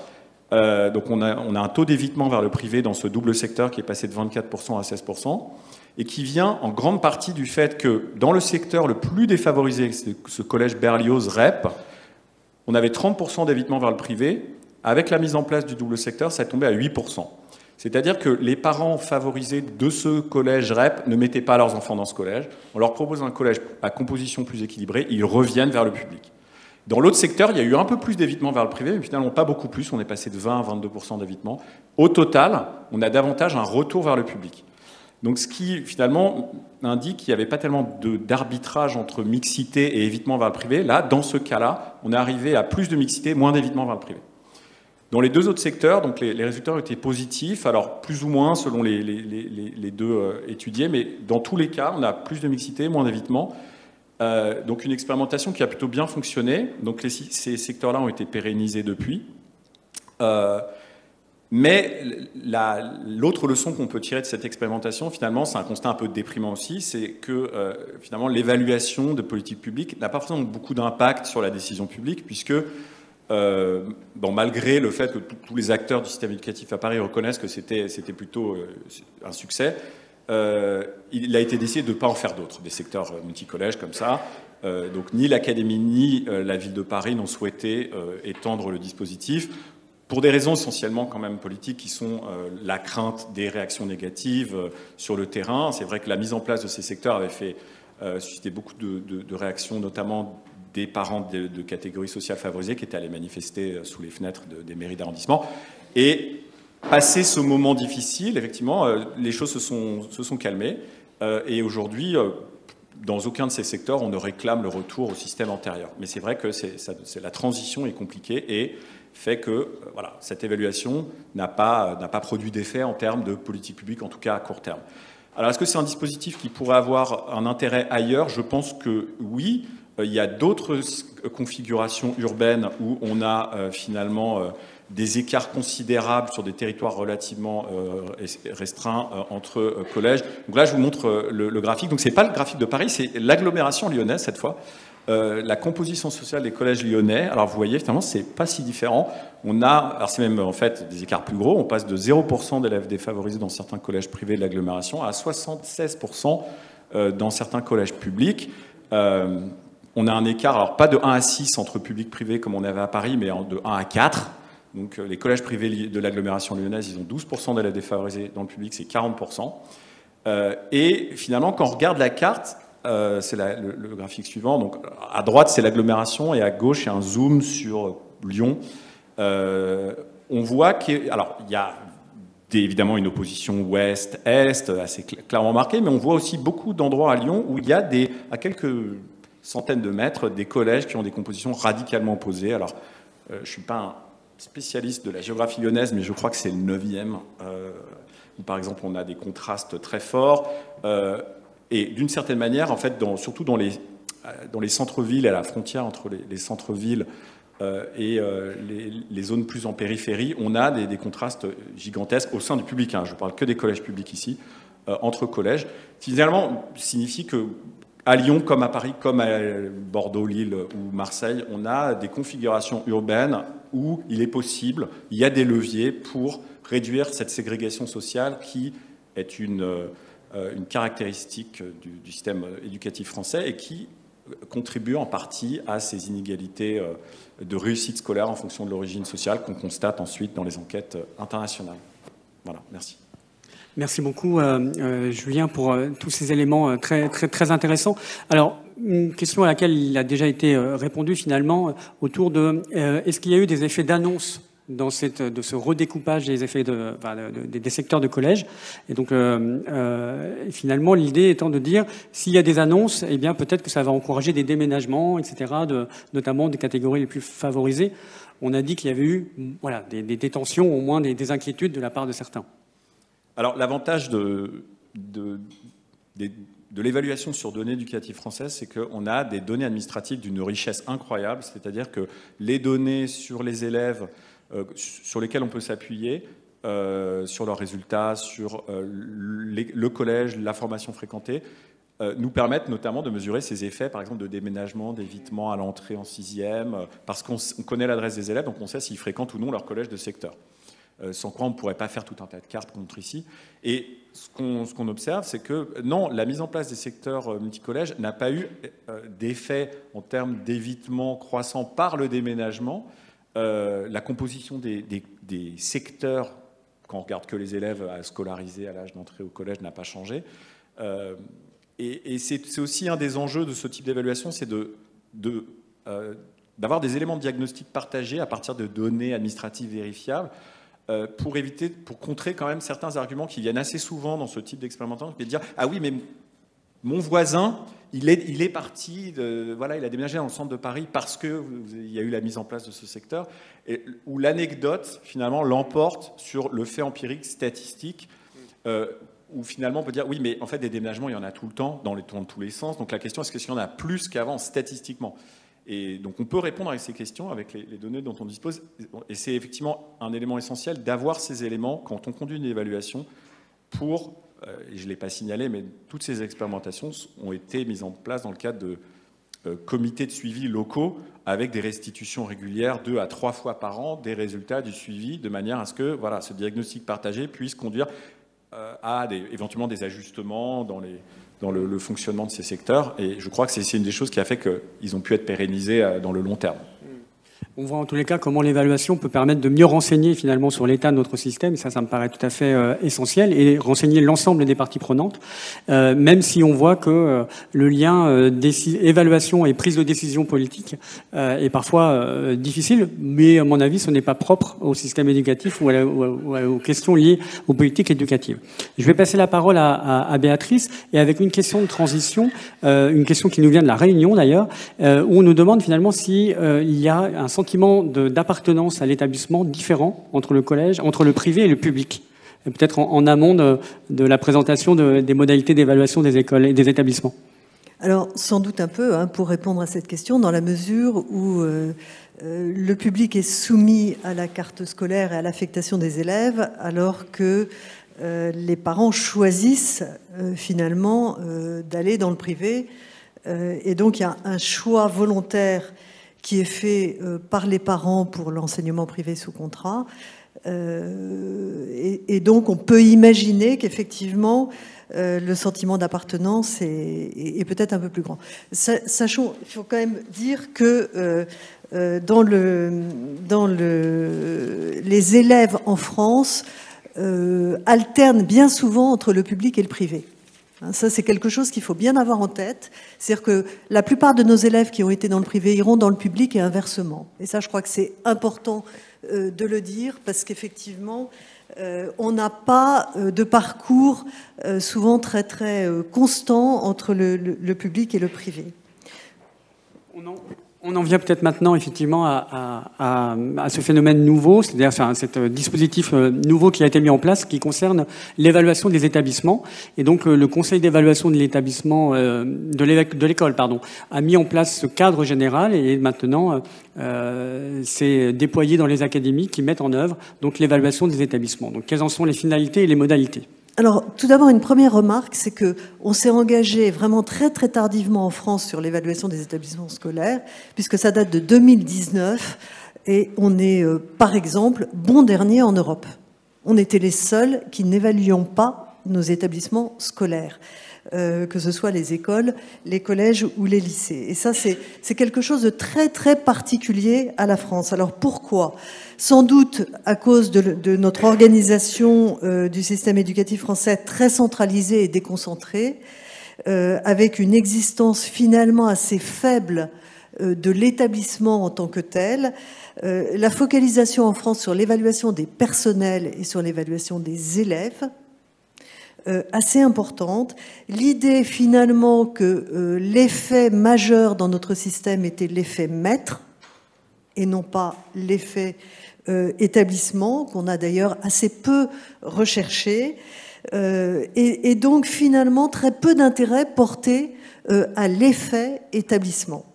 Donc, on a un taux d'évitement vers le privé dans ce double secteur qui est passé de 24% à 16%, et qui vient en grande partie du fait que dans le secteur le plus défavorisé, ce collège Berlioz-REP, on avait 30% d'évitement vers le privé. Avec la mise en place du double secteur, ça est tombé à 8%. C'est-à-dire que les parents favorisés de ce collège REP ne mettaient pas leurs enfants dans ce collège. On leur propose un collège à composition plus équilibrée, ils reviennent vers le public. Dans l'autre secteur, il y a eu un peu plus d'évitement vers le privé, mais finalement pas beaucoup plus. On est passé de 20 à 22% d'évitement. Au total, on a davantage un retour vers le public. Donc ce qui finalement indique qu'il n'y avait pas tellement d'arbitrage entre mixité et évitement vers le privé. Là, dans ce cas-là, on est arrivé à plus de mixité, moins d'évitement vers le privé. Dans les 2 autres secteurs, donc les résultats ont été positifs, alors plus ou moins selon les 2 étudiés, mais dans tous les cas, on a plus de mixité, moins d'évitement. Donc une expérimentation qui a plutôt bien fonctionné. Donc ces secteurs-là ont été pérennisés depuis. Mais l'autre leçon qu'on peut tirer de cette expérimentation, finalement, c'est un constat un peu déprimant aussi, c'est que finalement l'évaluation de politique publique n'a pas forcément beaucoup d'impact sur la décision publique, puisque malgré le fait que tous les acteurs du système éducatif à Paris reconnaissent que c'était plutôt un succès, il a été décidé de ne pas en faire d'autres, des secteurs multicollèges comme ça. Donc ni l'Académie ni la ville de Paris n'ont souhaité étendre le dispositif, pour des raisons essentiellement quand même politiques qui sont la crainte des réactions négatives sur le terrain. C'est vrai que la mise en place de ces secteurs avait suscité beaucoup de réactions, notamment des parents de catégories sociales favorisées qui étaient allés manifester sous les fenêtres des mairies d'arrondissement. Et passé ce moment difficile, effectivement, les choses se sont calmées. Et aujourd'hui, dans aucun de ces secteurs, on ne réclame le retour au système antérieur. Mais c'est vrai que la transition est compliquée et fait que voilà, cette évaluation n'a pas produit d'effet en termes de politique publique, en tout cas à court terme. Alors, est-ce que c'est un dispositif qui pourrait avoir un intérêt ailleurs? Je pense que oui. Il y a d'autres configurations urbaines où on a finalement des écarts considérables sur des territoires relativement restreints entre collèges. Donc là, je vous montre le graphique. Donc, ce n'est pas le graphique de Paris, c'est l'agglomération lyonnaise cette fois. La composition sociale des collèges lyonnais. Alors, vous voyez, finalement, c'est pas si différent. On a, alors c'est même en fait des écarts plus gros. On passe de 0% d'élèves défavorisés dans certains collèges privés de l'agglomération à 76% dans certains collèges publics. On a un écart, alors pas de 1 à 6 entre public-privé comme on avait à Paris, mais de 1 à 4. Donc les collèges privés de l'agglomération lyonnaise, ils ont 12% d'élèves défavorisés. Dans le public, c'est 40%. Et finalement, quand on regarde la carte, c'est le graphique suivant. Donc à droite, c'est l'agglomération et à gauche, il y a un zoom sur Lyon. On voit qu'il y a évidemment une opposition ouest-est assez clairement marquée, mais on voit aussi beaucoup d'endroits à Lyon où il y a à quelques centaines de mètres, des collèges qui ont des compositions radicalement opposées. Alors, je ne suis pas un spécialiste de la géographie lyonnaise, mais je crois que c'est le 9e, où par exemple on a des contrastes très forts. Et d'une certaine manière, en fait, surtout dans les centres-villes, à la frontière entre les centres-villes et les zones plus en périphérie, on a des contrastes gigantesques au sein du public. Je ne parle que des collèges publics ici, entre collèges. Finalement, signifie que à Lyon, comme à Paris, comme à Bordeaux, Lille ou Marseille, on a des configurations urbaines où il est possible, il y a des leviers pour réduire cette ségrégation sociale qui est une caractéristique du système éducatif français et qui contribue en partie à ces inégalités de réussite scolaire en fonction de l'origine sociale qu'on constate ensuite dans les enquêtes internationales. Voilà, merci. Merci beaucoup, Julien, pour tous ces éléments très, très, très intéressants. Alors, une question à laquelle il a déjà été répondu finalement, autour de est-ce qu'il y a eu des effets d'annonce de ce redécoupage des effets des secteurs de collège. Et donc, finalement, l'idée étant de dire, s'il y a des annonces, eh bien, peut-être que ça va encourager des déménagements, etc., notamment des catégories les plus favorisées. On a dit qu'il y avait eu des tensions, au moins des inquiétudes de la part de certains. Alors, l'avantage de l'évaluation sur données éducatives françaises, c'est qu'on a des données administratives d'une richesse incroyable, c'est-à-dire que les données sur les élèves sur lesquels on peut s'appuyer, sur leurs résultats, sur le collège, la formation fréquentée, nous permettent notamment de mesurer ces effets, par exemple de déménagement, d'évitement à l'entrée en 6e, parce qu'on connaît l'adresse des élèves, donc on sait s'ils fréquentent ou non leur collège de secteur. Sans quoi on ne pourrait pas faire tout un tas de cartes qu'on montre ici. Et ce qu'on observe, c'est que non, la mise en place des secteurs multicollèges n'a pas eu d'effet en termes d'évitement croissant par le déménagement. La composition des secteurs, quand on regarde que les élèves scolarisés à l'âge d'entrée au collège, n'a pas changé. Et c'est aussi un des enjeux de ce type d'évaluation, c'est d'avoir des éléments de diagnostic partagés à partir de données administratives vérifiables, pour contrer quand même certains arguments qui viennent assez souvent dans ce type d'expérimentation, qui est de dire « Ah oui, mais mon voisin, il est parti, il a déménagé dans le centre de Paris parce qu'il y a eu la mise en place de ce secteur », où l'anecdote, finalement, l'emporte sur le fait empirique, statistique, où finalement on peut dire « Oui, mais en fait, des déménagements, il y en a tout le temps, dans tous les sens. Donc la question, est-ce qu'il y en a plus qu'avant, statistiquement ?» Et donc on peut répondre à ces questions avec les données dont on dispose. Et c'est effectivement un élément essentiel d'avoir ces éléments quand on conduit une évaluation pour, et je ne l'ai pas signalé, mais toutes ces expérimentations ont été mises en place dans le cadre de comités de suivi locaux avec des restitutions régulières 2 à 3 fois par an des résultats du suivi, de manière à ce que ce diagnostic partagé puisse conduire à éventuellement des ajustements dans le fonctionnement de ces secteurs. Et je crois que c'est une des choses qui a fait qu'ils ont pu être pérennisés dans le long terme. On voit en tous les cas comment l'évaluation peut permettre de mieux renseigner finalement sur l'état de notre système. Ça me paraît tout à fait essentiel, et renseigner l'ensemble des parties prenantes, même si on voit que le lien évaluation et prise de décision politique est parfois difficile, mais à mon avis, ce n'est pas propre au système éducatif ou aux questions liées aux politiques éducatives. Je vais passer la parole à Béatrice, et avec une question de transition, une question qui nous vient de La Réunion d'ailleurs, où on nous demande finalement si il y a un sentiment sentiment d'appartenance à l'établissement différent entre le collège, entre le privé et le public. Peut-être en amont de la présentation des modalités d'évaluation des écoles et des établissements. Alors, sans doute un peu, pour répondre à cette question, dans la mesure où le public est soumis à la carte scolaire et à l'affectation des élèves, alors que les parents choisissent finalement d'aller dans le privé. Et donc, il y a un choix volontaire qui est fait par les parents pour l'enseignement privé sous contrat. Et donc, on peut imaginer qu'effectivement, le sentiment d'appartenance est peut-être un peu plus grand. Sachons, il faut quand même dire que les élèves en France alternent bien souvent entre le public et le privé. Ça, c'est quelque chose qu'il faut bien avoir en tête. C'est-à-dire que la plupart de nos élèves qui ont été dans le privé iront dans le public et inversement. Et ça, je crois que c'est important de le dire, parce qu'effectivement, on n'a pas de parcours souvent très, très constant entre le public et le privé. On en vient peut-être maintenant effectivement à ce phénomène nouveau, c'est-à-dire cet dispositif nouveau qui a été mis en place qui concerne l'évaluation des établissements. Et donc le conseil d'évaluation de l'établissement, de l'école, a mis en place ce cadre général et maintenant c'est déployé dans les académies qui mettent en œuvre donc l'évaluation des établissements. Donc quelles en sont les finalités et les modalités ? Alors, tout d'abord, une première remarque, c'est que on s'est engagé vraiment très très tardivement en France sur l'évaluation des établissements scolaires, puisque ça date de 2019, et on est, par exemple, bon dernier en Europe. On était les seuls qui n'évaluions pas nos établissements scolaires, que ce soit les écoles, les collèges ou les lycées. Et ça, c'est quelque chose de très très particulier à la France. Alors pourquoi ? Sans doute à cause de notre organisation du système éducatif français très centralisé et déconcentré, avec une existence finalement assez faible de l'établissement en tant que tel, la focalisation en France sur l'évaluation des personnels et sur l'évaluation des élèves, assez importante. L'idée finalement que l'effet majeur dans notre système était l'effet maître et non pas l'effet établissement, qu'on a d'ailleurs assez peu recherché, et donc finalement très peu d'intérêt porté à l'effet établissement.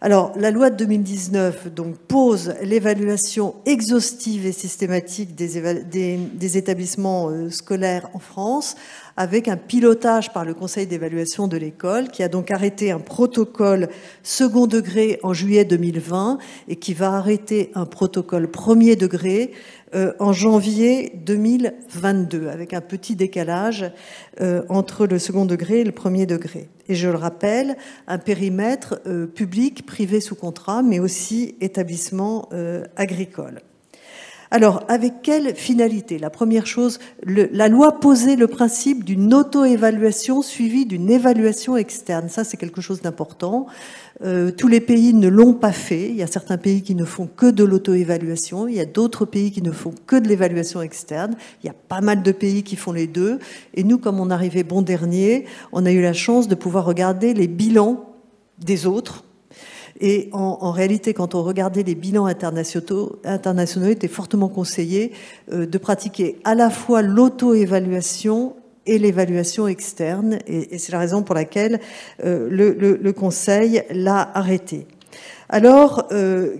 Alors, la loi de 2019 donc, pose l'évaluation exhaustive et systématique des établissements scolaires en France, avec un pilotage par le Conseil d'évaluation de l'école, qui a donc arrêté un protocole second degré en juillet 2020 et qui va arrêter un protocole premier degré en janvier 2022, avec un petit décalage entre le second degré et le premier degré. Et je le rappelle, un périmètre public, privé sous contrat, mais aussi établissement agricole. Alors, avec quelle finalité ? La première chose, la loi posait le principe d'une auto-évaluation suivie d'une évaluation externe. Ça, c'est quelque chose d'important. Tous les pays ne l'ont pas fait. Il y a certains pays qui ne font que de l'auto-évaluation. Il y a d'autres pays qui ne font que de l'évaluation externe. Il y a pas mal de pays qui font les deux. Et nous, comme on arrivait bon dernier, on a eu la chance de pouvoir regarder les bilans des autres. Et en réalité, quand on regardait les bilans internationaux, il était fortement conseillé de pratiquer à la fois l'auto-évaluation et l'évaluation externe. Et c'est la raison pour laquelle le Conseil l'a arrêté. Alors,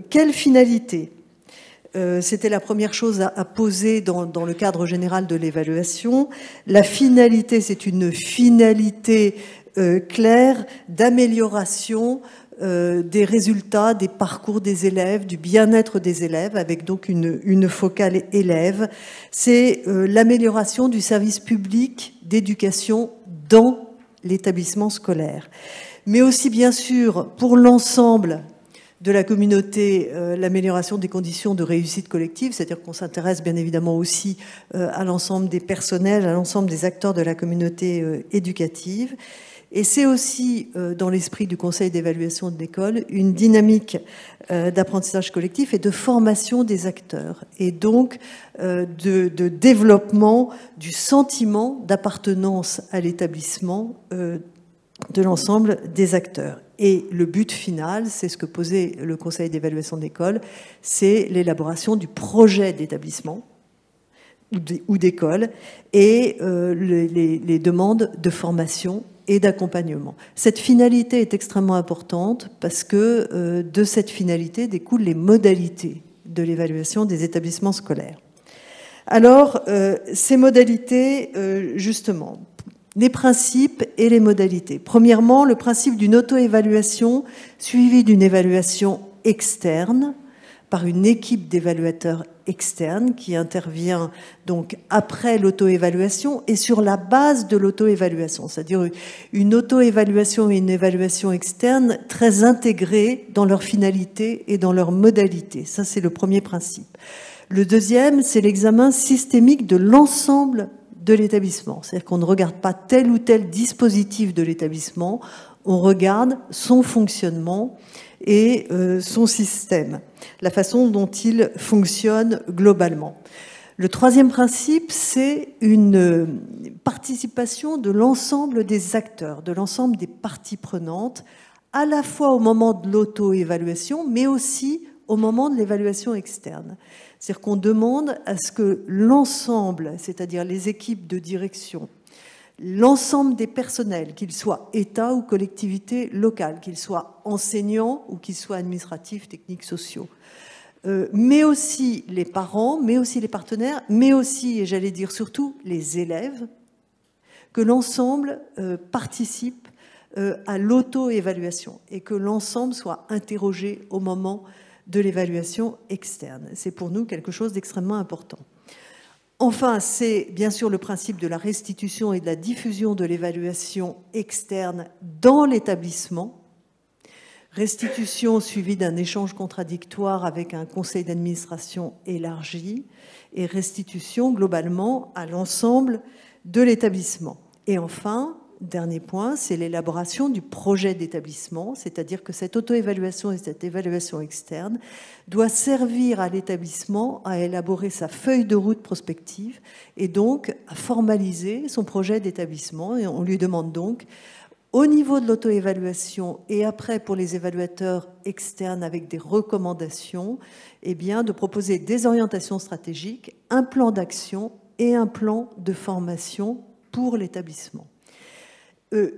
quelle finalité ? C'était la première chose à poser dans le cadre général de l'évaluation. La finalité, c'est une finalité claire d'amélioration des résultats, des parcours des élèves, du bien-être des élèves, avec donc une focale élève. C'est l'amélioration du service public d'éducation dans l'établissement scolaire. Mais aussi, bien sûr, pour l'ensemble de la communauté, l'amélioration des conditions de réussite collective, c'est-à-dire qu'on s'intéresse bien évidemment aussi à l'ensemble des personnels, à l'ensemble des acteurs de la communauté éducative. Et c'est aussi, dans l'esprit du Conseil d'évaluation de l'école, une dynamique d'apprentissage collectif et de formation des acteurs, et donc de développement du sentiment d'appartenance à l'établissement de l'ensemble des acteurs. Et le but final, c'est ce que posait le Conseil d'évaluation de l'école, c'est l'élaboration du projet d'établissement ou d'école et les demandes de formation et d'accompagnement. Cette finalité est extrêmement importante parce que de cette finalité découlent les modalités de l'évaluation des établissements scolaires. Alors, ces modalités, justement, les principes et les modalités. Premièrement, le principe d'une auto-évaluation suivie d'une évaluation externe par une équipe d'évaluateurs externes qui intervient donc après l'auto-évaluation et sur la base de l'auto-évaluation, c'est-à-dire une auto-évaluation et une évaluation externe très intégrées dans leur finalité et dans leur modalité. Ça, c'est le premier principe. Le deuxième, c'est l'examen systémique de l'ensemble de l'établissement. C'est-à-dire qu'on ne regarde pas tel ou tel dispositif de l'établissement, on regarde son fonctionnement et son système, la façon dont il fonctionne globalement. Le troisième principe, c'est une participation de l'ensemble des acteurs, de l'ensemble des parties prenantes, à la fois au moment de l'auto-évaluation, mais aussi au moment de l'évaluation externe. C'est-à-dire qu'on demande à ce que l'ensemble, c'est-à-dire les équipes de direction, l'ensemble des personnels, qu'ils soient État ou collectivités locales, qu'ils soient enseignants ou qu'ils soient administratifs, techniques, sociaux, mais aussi les parents, mais aussi les partenaires, mais aussi, et j'allais dire surtout, les élèves, que l'ensemble participe à l'auto-évaluation et que l'ensemble soit interrogé au moment de l'évaluation externe. C'est pour nous quelque chose d'extrêmement important. Enfin, c'est bien sûr le principe de la restitution et de la diffusion de l'évaluation externe dans l'établissement. Restitution suivie d'un échange contradictoire avec un conseil d'administration élargi et restitution globalement à l'ensemble de l'établissement. Et enfin, dernier point, c'est l'élaboration du projet d'établissement, c'est-à-dire que cette auto-évaluation et cette évaluation externe doit servir à l'établissement à élaborer sa feuille de route prospective et donc à formaliser son projet d'établissement. Et on lui demande donc, au niveau de l'auto-évaluation et après pour les évaluateurs externes avec des recommandations, eh bien, de proposer des orientations stratégiques, un plan d'action et un plan de formation pour l'établissement.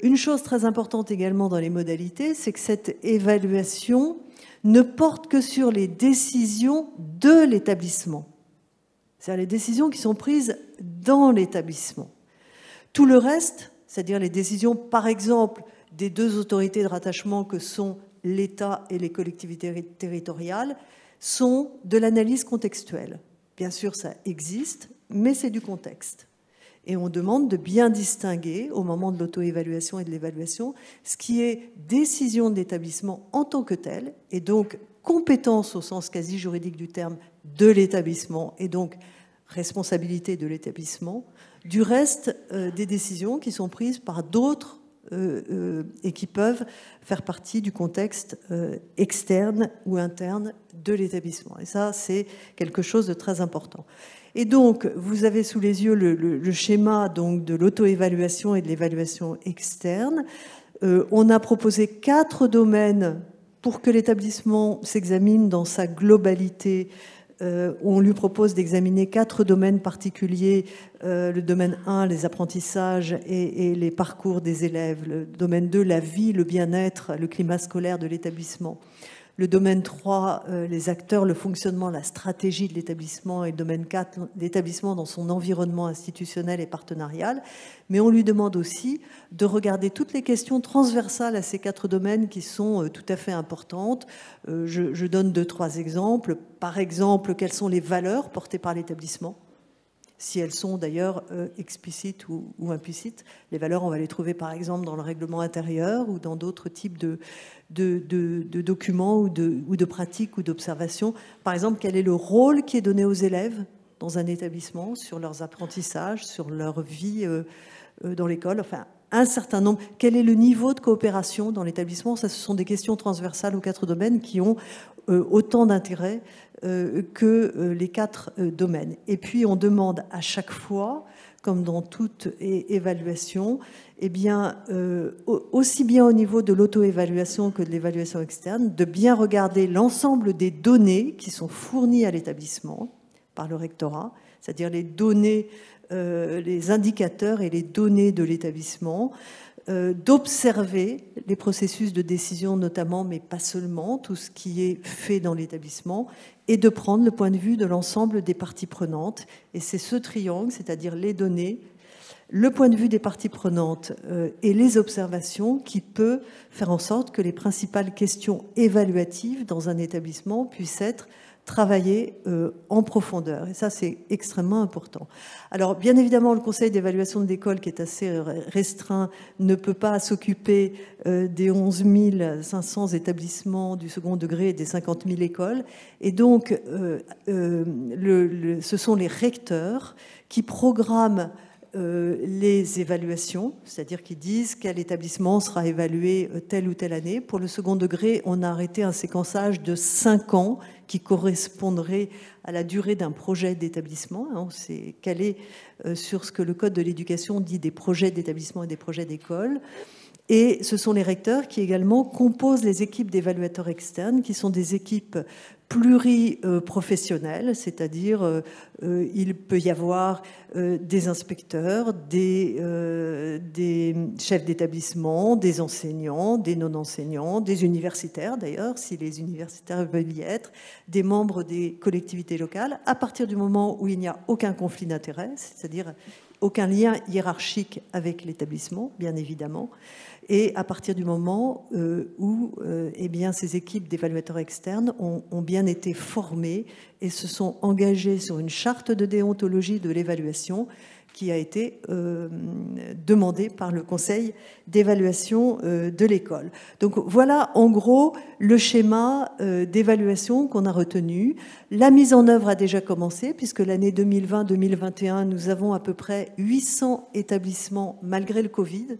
Une chose très importante également dans les modalités, c'est que cette évaluation ne porte que sur les décisions de l'établissement. C'est-à-dire les décisions qui sont prises dans l'établissement. Tout le reste, c'est-à-dire les décisions, par exemple, des deux autorités de rattachement que sont l'État et les collectivités territoriales, sont de l'analyse contextuelle. Bien sûr, ça existe, mais c'est du contexte. Et on demande de bien distinguer, au moment de l'auto-évaluation et de l'évaluation, ce qui est décision de l'établissement en tant que tel, et donc compétence au sens quasi juridique du terme de l'établissement, et donc responsabilité de l'établissement, du reste des décisions qui sont prises par d'autres et qui peuvent faire partie du contexte externe ou interne de l'établissement. Et ça, c'est quelque chose de très important. Et donc, vous avez sous les yeux le schéma donc, de l'auto-évaluation et de l'évaluation externe. On a proposé 4 domaines pour que l'établissement s'examine dans sa globalité. On lui propose d'examiner 4 domaines particuliers. Le domaine 1, les apprentissages et les parcours des élèves. Le domaine 2, la vie, le bien-être, le climat scolaire de l'établissement. Le domaine 3, les acteurs, le fonctionnement, la stratégie de l'établissement. Et le domaine 4, l'établissement dans son environnement institutionnel et partenarial. Mais on lui demande aussi de regarder toutes les questions transversales à ces 4 domaines qui sont tout à fait importantes. Je donne 2-3 exemples. Par exemple, quelles sont les valeurs portées par l'établissement ? Si elles sont d'ailleurs explicites ou implicites. Les valeurs, on va les trouver par exemple dans le règlement intérieur ou dans d'autres types de documents ou de pratiques ou d'observations. Par exemple, quel est le rôle qui est donné aux élèves dans un établissement sur leurs apprentissages, sur leur vie dans l'école, enfin un certain nombre. Quel est le niveau de coopération dans l'établissement ? Ça, ce sont des questions transversales aux 4 domaines qui ont autant d'intérêt que les 4 domaines. Et puis, on demande à chaque fois comme dans toute évaluation, eh bien, aussi bien au niveau de l'auto-évaluation que de l'évaluation externe, de bien regarder l'ensemble des données qui sont fournies à l'établissement par le rectorat, c'est-à-dire les données, les indicateurs et les données de l'établissement, d'observer les processus de décision notamment, mais pas seulement, tout ce qui est fait dans l'établissement, et de prendre le point de vue de l'ensemble des parties prenantes. Et c'est ce triangle, c'est-à-dire les données, le point de vue des parties prenantes et les observations qui peut faire en sorte que les principales questions évaluatives dans un établissement puissent être travaillées en profondeur. Et ça, c'est extrêmement important. Alors, bien évidemment, le conseil d'évaluation de l'école, qui est assez restreint, ne peut pas s'occuper des 11 500 établissements du second degré et des 50 000 écoles. Et donc, ce sont les recteurs qui programment les évaluations, c'est-à-dire qu'ils disent quel établissement sera évalué telle ou telle année. Pour le second degré, on a arrêté un séquençage de 5 ans qui correspondrait à la durée d'un projet d'établissement. On s'est calé sur ce que le Code de l'éducation dit des projets d'établissement et des projets d'école. Et ce sont les recteurs qui également composent les équipes d'évaluateurs externes, qui sont des équipes pluriprofessionnelles, c'est-à-dire il peut y avoir des inspecteurs, des chefs d'établissement, des enseignants, des non-enseignants, des universitaires d'ailleurs, si les universitaires veulent y être, des membres des collectivités locales, à partir du moment où il n'y a aucun conflit d'intérêts, c'est-à-dire aucun lien hiérarchique avec l'établissement, bien évidemment, et à partir du moment où eh bien, ces équipes d'évaluateurs externes ont bien été formées et se sont engagées sur une charte de déontologie de l'évaluation qui a été demandée par le conseil d'évaluation de l'école. Donc voilà en gros le schéma d'évaluation qu'on a retenu. La mise en œuvre a déjà commencé puisque l'année 2020-2021, nous avons à peu près 800 établissements malgré le Covid.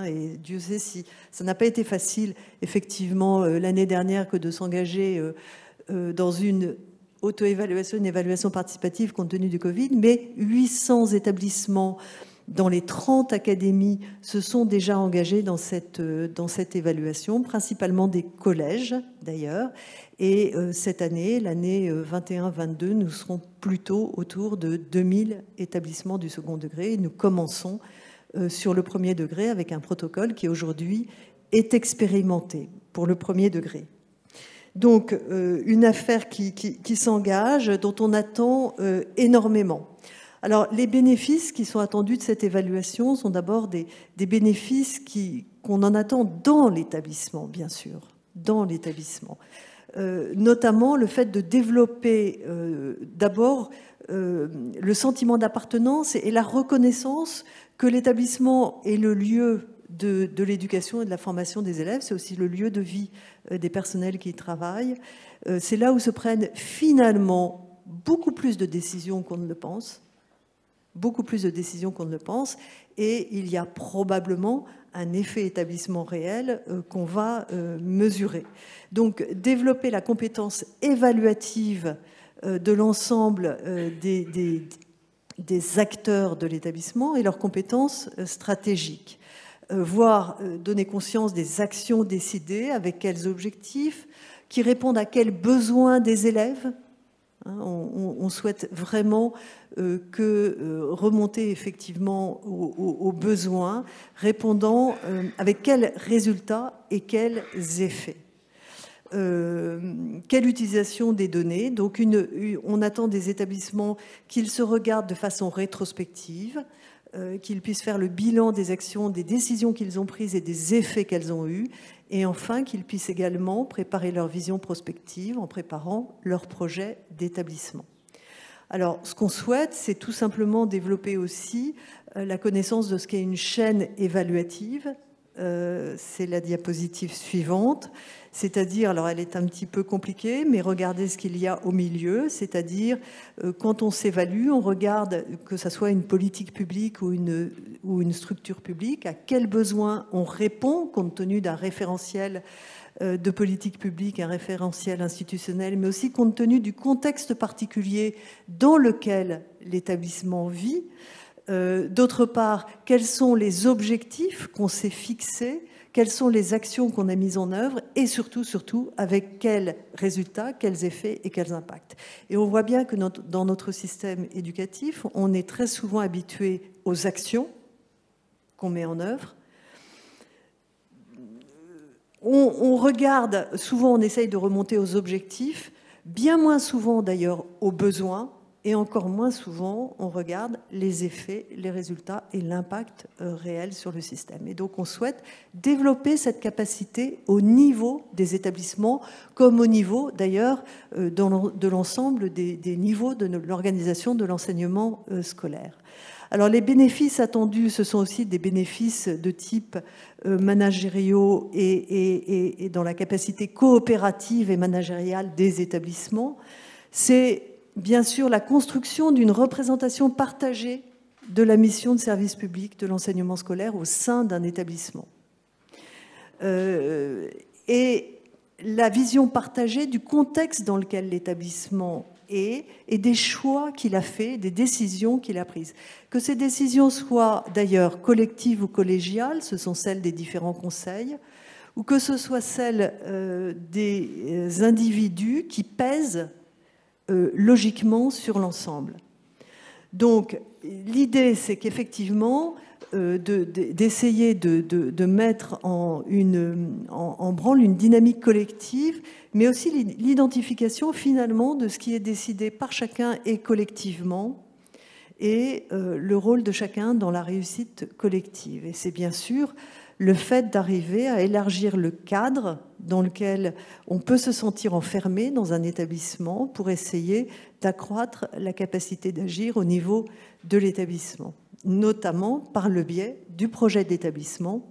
Et Dieu sait si ça n'a pas été facile, effectivement, l'année dernière que de s'engager dans une auto-évaluation, une évaluation participative compte tenu du Covid, mais 800 établissements dans les 30 académies se sont déjà engagés dans cette évaluation, principalement des collèges d'ailleurs. Et cette année, l'année 21-22, nous serons plutôt autour de 2000 établissements du second degré. Et nous commençons sur le premier degré avec un protocole qui aujourd'hui est expérimenté pour le premier degré. Donc une affaire qui s'engage, dont on attend énormément. Alors les bénéfices qui sont attendus de cette évaluation sont d'abord des bénéfices qu'on en attend dans l'établissement, bien sûr, dans l'établissement. Notamment le fait de développer d'abord le sentiment d'appartenance et la reconnaissance que l'établissement est le lieu de l'éducation et de la formation des élèves, c'est aussi le lieu de vie des personnels qui y travaillent. C'est là où se prennent finalement beaucoup plus de décisions qu'on ne le pense, beaucoup plus de décisions qu'on ne le pense, et il y a probablement un effet établissement réel qu'on va mesurer. Donc développer la compétence évaluative de l'ensemble des acteurs de l'établissement et leurs compétences stratégiques. Voire donner conscience des actions décidées, avec quels objectifs, qui répondent à quels besoins des élèves. On souhaite vraiment remonter effectivement aux besoins, répondant avec quels résultats et quels effets. Quelle utilisation des données. Donc on attend des établissements qu'ils se regardent de façon rétrospective, qu'ils puissent faire le bilan des actions, des décisions qu'ils ont prises et des effets qu'elles ont eus, et enfin qu'ils puissent également préparer leur vision prospective en préparant leur projet d'établissement. Alors, ce qu'on souhaite, c'est tout simplement développer aussi la connaissance de ce qu'est une chaîne évaluative. C'est la diapositive suivante. C'est-à-dire, alors elle est un petit peu compliquée, mais regardez ce qu'il y a au milieu, c'est-à-dire quand on s'évalue, on regarde que ce soit une politique publique ou une structure publique, à quels besoins on répond compte tenu d'un référentiel de politique publique, un référentiel institutionnel, mais aussi compte tenu du contexte particulier dans lequel l'établissement vit. D'autre part, quels sont les objectifs qu'on s'est fixés, quelles sont les actions qu'on a mises en œuvre et surtout, avec quels résultats, quels effets et quels impacts. Et on voit bien que dans notre système éducatif, on est très souvent habitué aux actions qu'on met en œuvre. On regarde, souvent on essaye de remonter aux objectifs, bien moins souvent d'ailleurs aux besoins, et encore moins souvent on regarde les effets, les résultats et l'impact réel sur le système. Et donc on souhaite développer cette capacité au niveau des établissements, comme au niveau d'ailleurs de l'ensemble des niveaux de l'organisation de l'enseignement scolaire. Alors les bénéfices attendus, ce sont aussi des bénéfices de type managériaux et dans la capacité coopérative et managériale des établissements. C'est bien sûr la construction d'une représentation partagée de la mission de service public de l'enseignement scolaire au sein d'un établissement. Et la vision partagée du contexte dans lequel l'établissement est et des choix qu'il a fait, des décisions qu'il a prises. Que ces décisions soient d'ailleurs collectives ou collégiales, ce sont celles des différents conseils, ou que ce soit celles des individus qui pèsent logiquement sur l'ensemble. Donc l'idée, c'est qu'effectivement, d'essayer de mettre en branle une dynamique collective, mais aussi l'identification finalement de ce qui est décidé par chacun et collectivement, et le rôle de chacun dans la réussite collective. Et c'est bien sûr le fait d'arriver à élargir le cadre dans lequel on peut se sentir enfermé dans un établissement pour essayer d'accroître la capacité d'agir au niveau de l'établissement, notamment par le biais du projet d'établissement,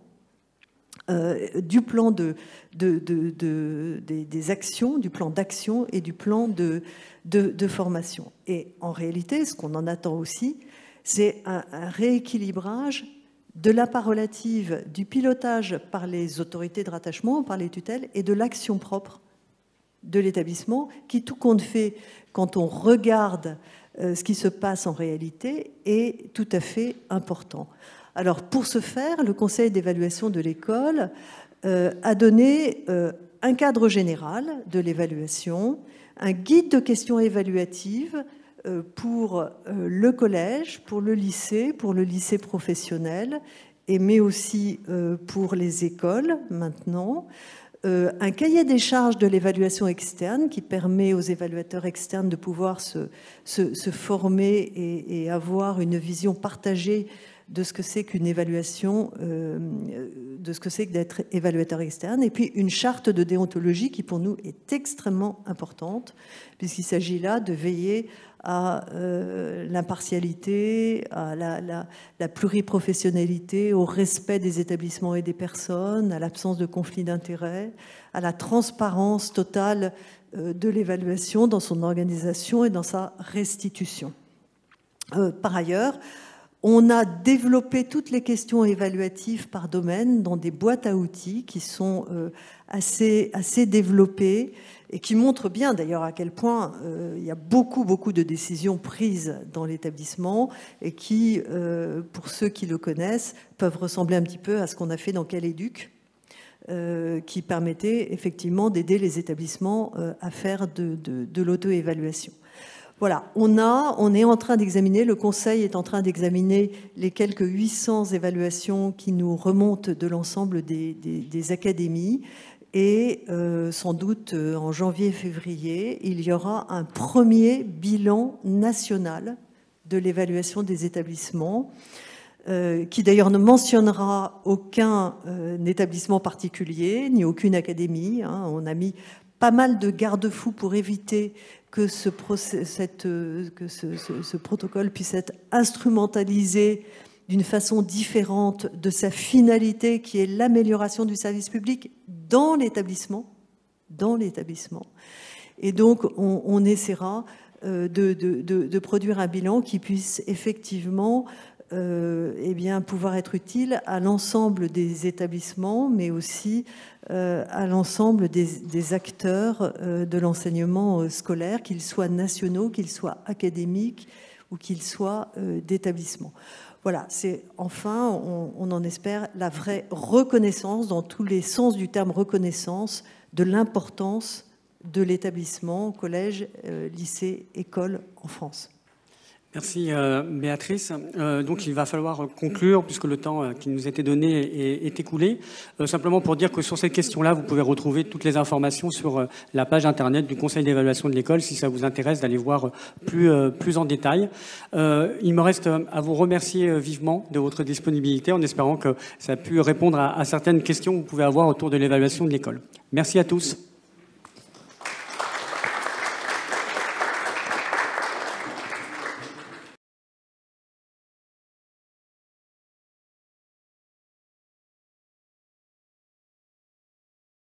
du plan des actions, du plan d'action et du plan de formation. Et en réalité, ce qu'on en attend aussi, c'est un rééquilibrage de la part relative du pilotage par les autorités de rattachement, par les tutelles, et de l'action propre de l'établissement, qui, tout compte fait, quand on regarde ce qui se passe en réalité, est tout à fait important. Alors, pour ce faire, le Conseil d'évaluation de l'école a donné un cadre général de l'évaluation, un guide de questions évaluatives pour le collège, pour le lycée professionnel, mais aussi pour les écoles maintenant. Un cahier des charges de l'évaluation externe qui permet aux évaluateurs externes de pouvoir se former et avoir une vision partagée de ce que c'est qu'une évaluation, de ce que c'est que d'être évaluateur externe, et puis une charte de déontologie qui pour nous est extrêmement importante, puisqu'il s'agit là de veiller à l'impartialité, à la pluriprofessionnalité, au respect des établissements et des personnes, à l'absence de conflit d'intérêts, à la transparence totale de l'évaluation dans son organisation et dans sa restitution. Par ailleurs, on a développé toutes les questions évaluatives par domaine dans des boîtes à outils qui sont assez développées et qui montrent bien d'ailleurs à quel point il y a beaucoup de décisions prises dans l'établissement et qui, pour ceux qui le connaissent, peuvent ressembler un petit peu à ce qu'on a fait dans Quel Éduc, qui permettait effectivement d'aider les établissements à faire de l'auto-évaluation. Voilà, on est en train d'examiner, le Conseil est en train d'examiner les quelques 800 évaluations qui nous remontent de l'ensemble des académies. Et sans doute en janvier-février, il y aura un premier bilan national de l'évaluation des établissements, qui d'ailleurs ne mentionnera aucun étabbissement particulier, ni aucune académie. On a mis pas mal de garde-fous pour éviter que ce protocole puisse être instrumentalisé d'une façon différente de sa finalité, qui est l'amélioration du service public dans l'établissement. Et donc, on essaiera de produire un bilan qui puisse effectivement pouvoir être utile à l'ensemble des établissements, mais aussi à l'ensemble des acteurs de l'enseignement scolaire, qu'ils soient nationaux, qu'ils soient académiques ou qu'ils soient d'établissement. Voilà, c'est enfin, on en espère, la vraie reconnaissance, dans tous les sens du terme reconnaissance, de l'importance de l'établissement, collège, lycée, école en France. Merci Béatrice. Donc il va falloir conclure puisque le temps qui nous était donné est écoulé. Simplement pour dire que sur cette question-là, vous pouvez retrouver toutes les informations sur la page internet du Conseil d'évaluation de l'école si ça vous intéresse d'aller voir plus en détail. Il me reste à vous remercier vivement de votre disponibilité en espérant que ça a pu répondre à certaines questions que vous pouvez avoir autour de l'évaluation de l'école. Merci à tous.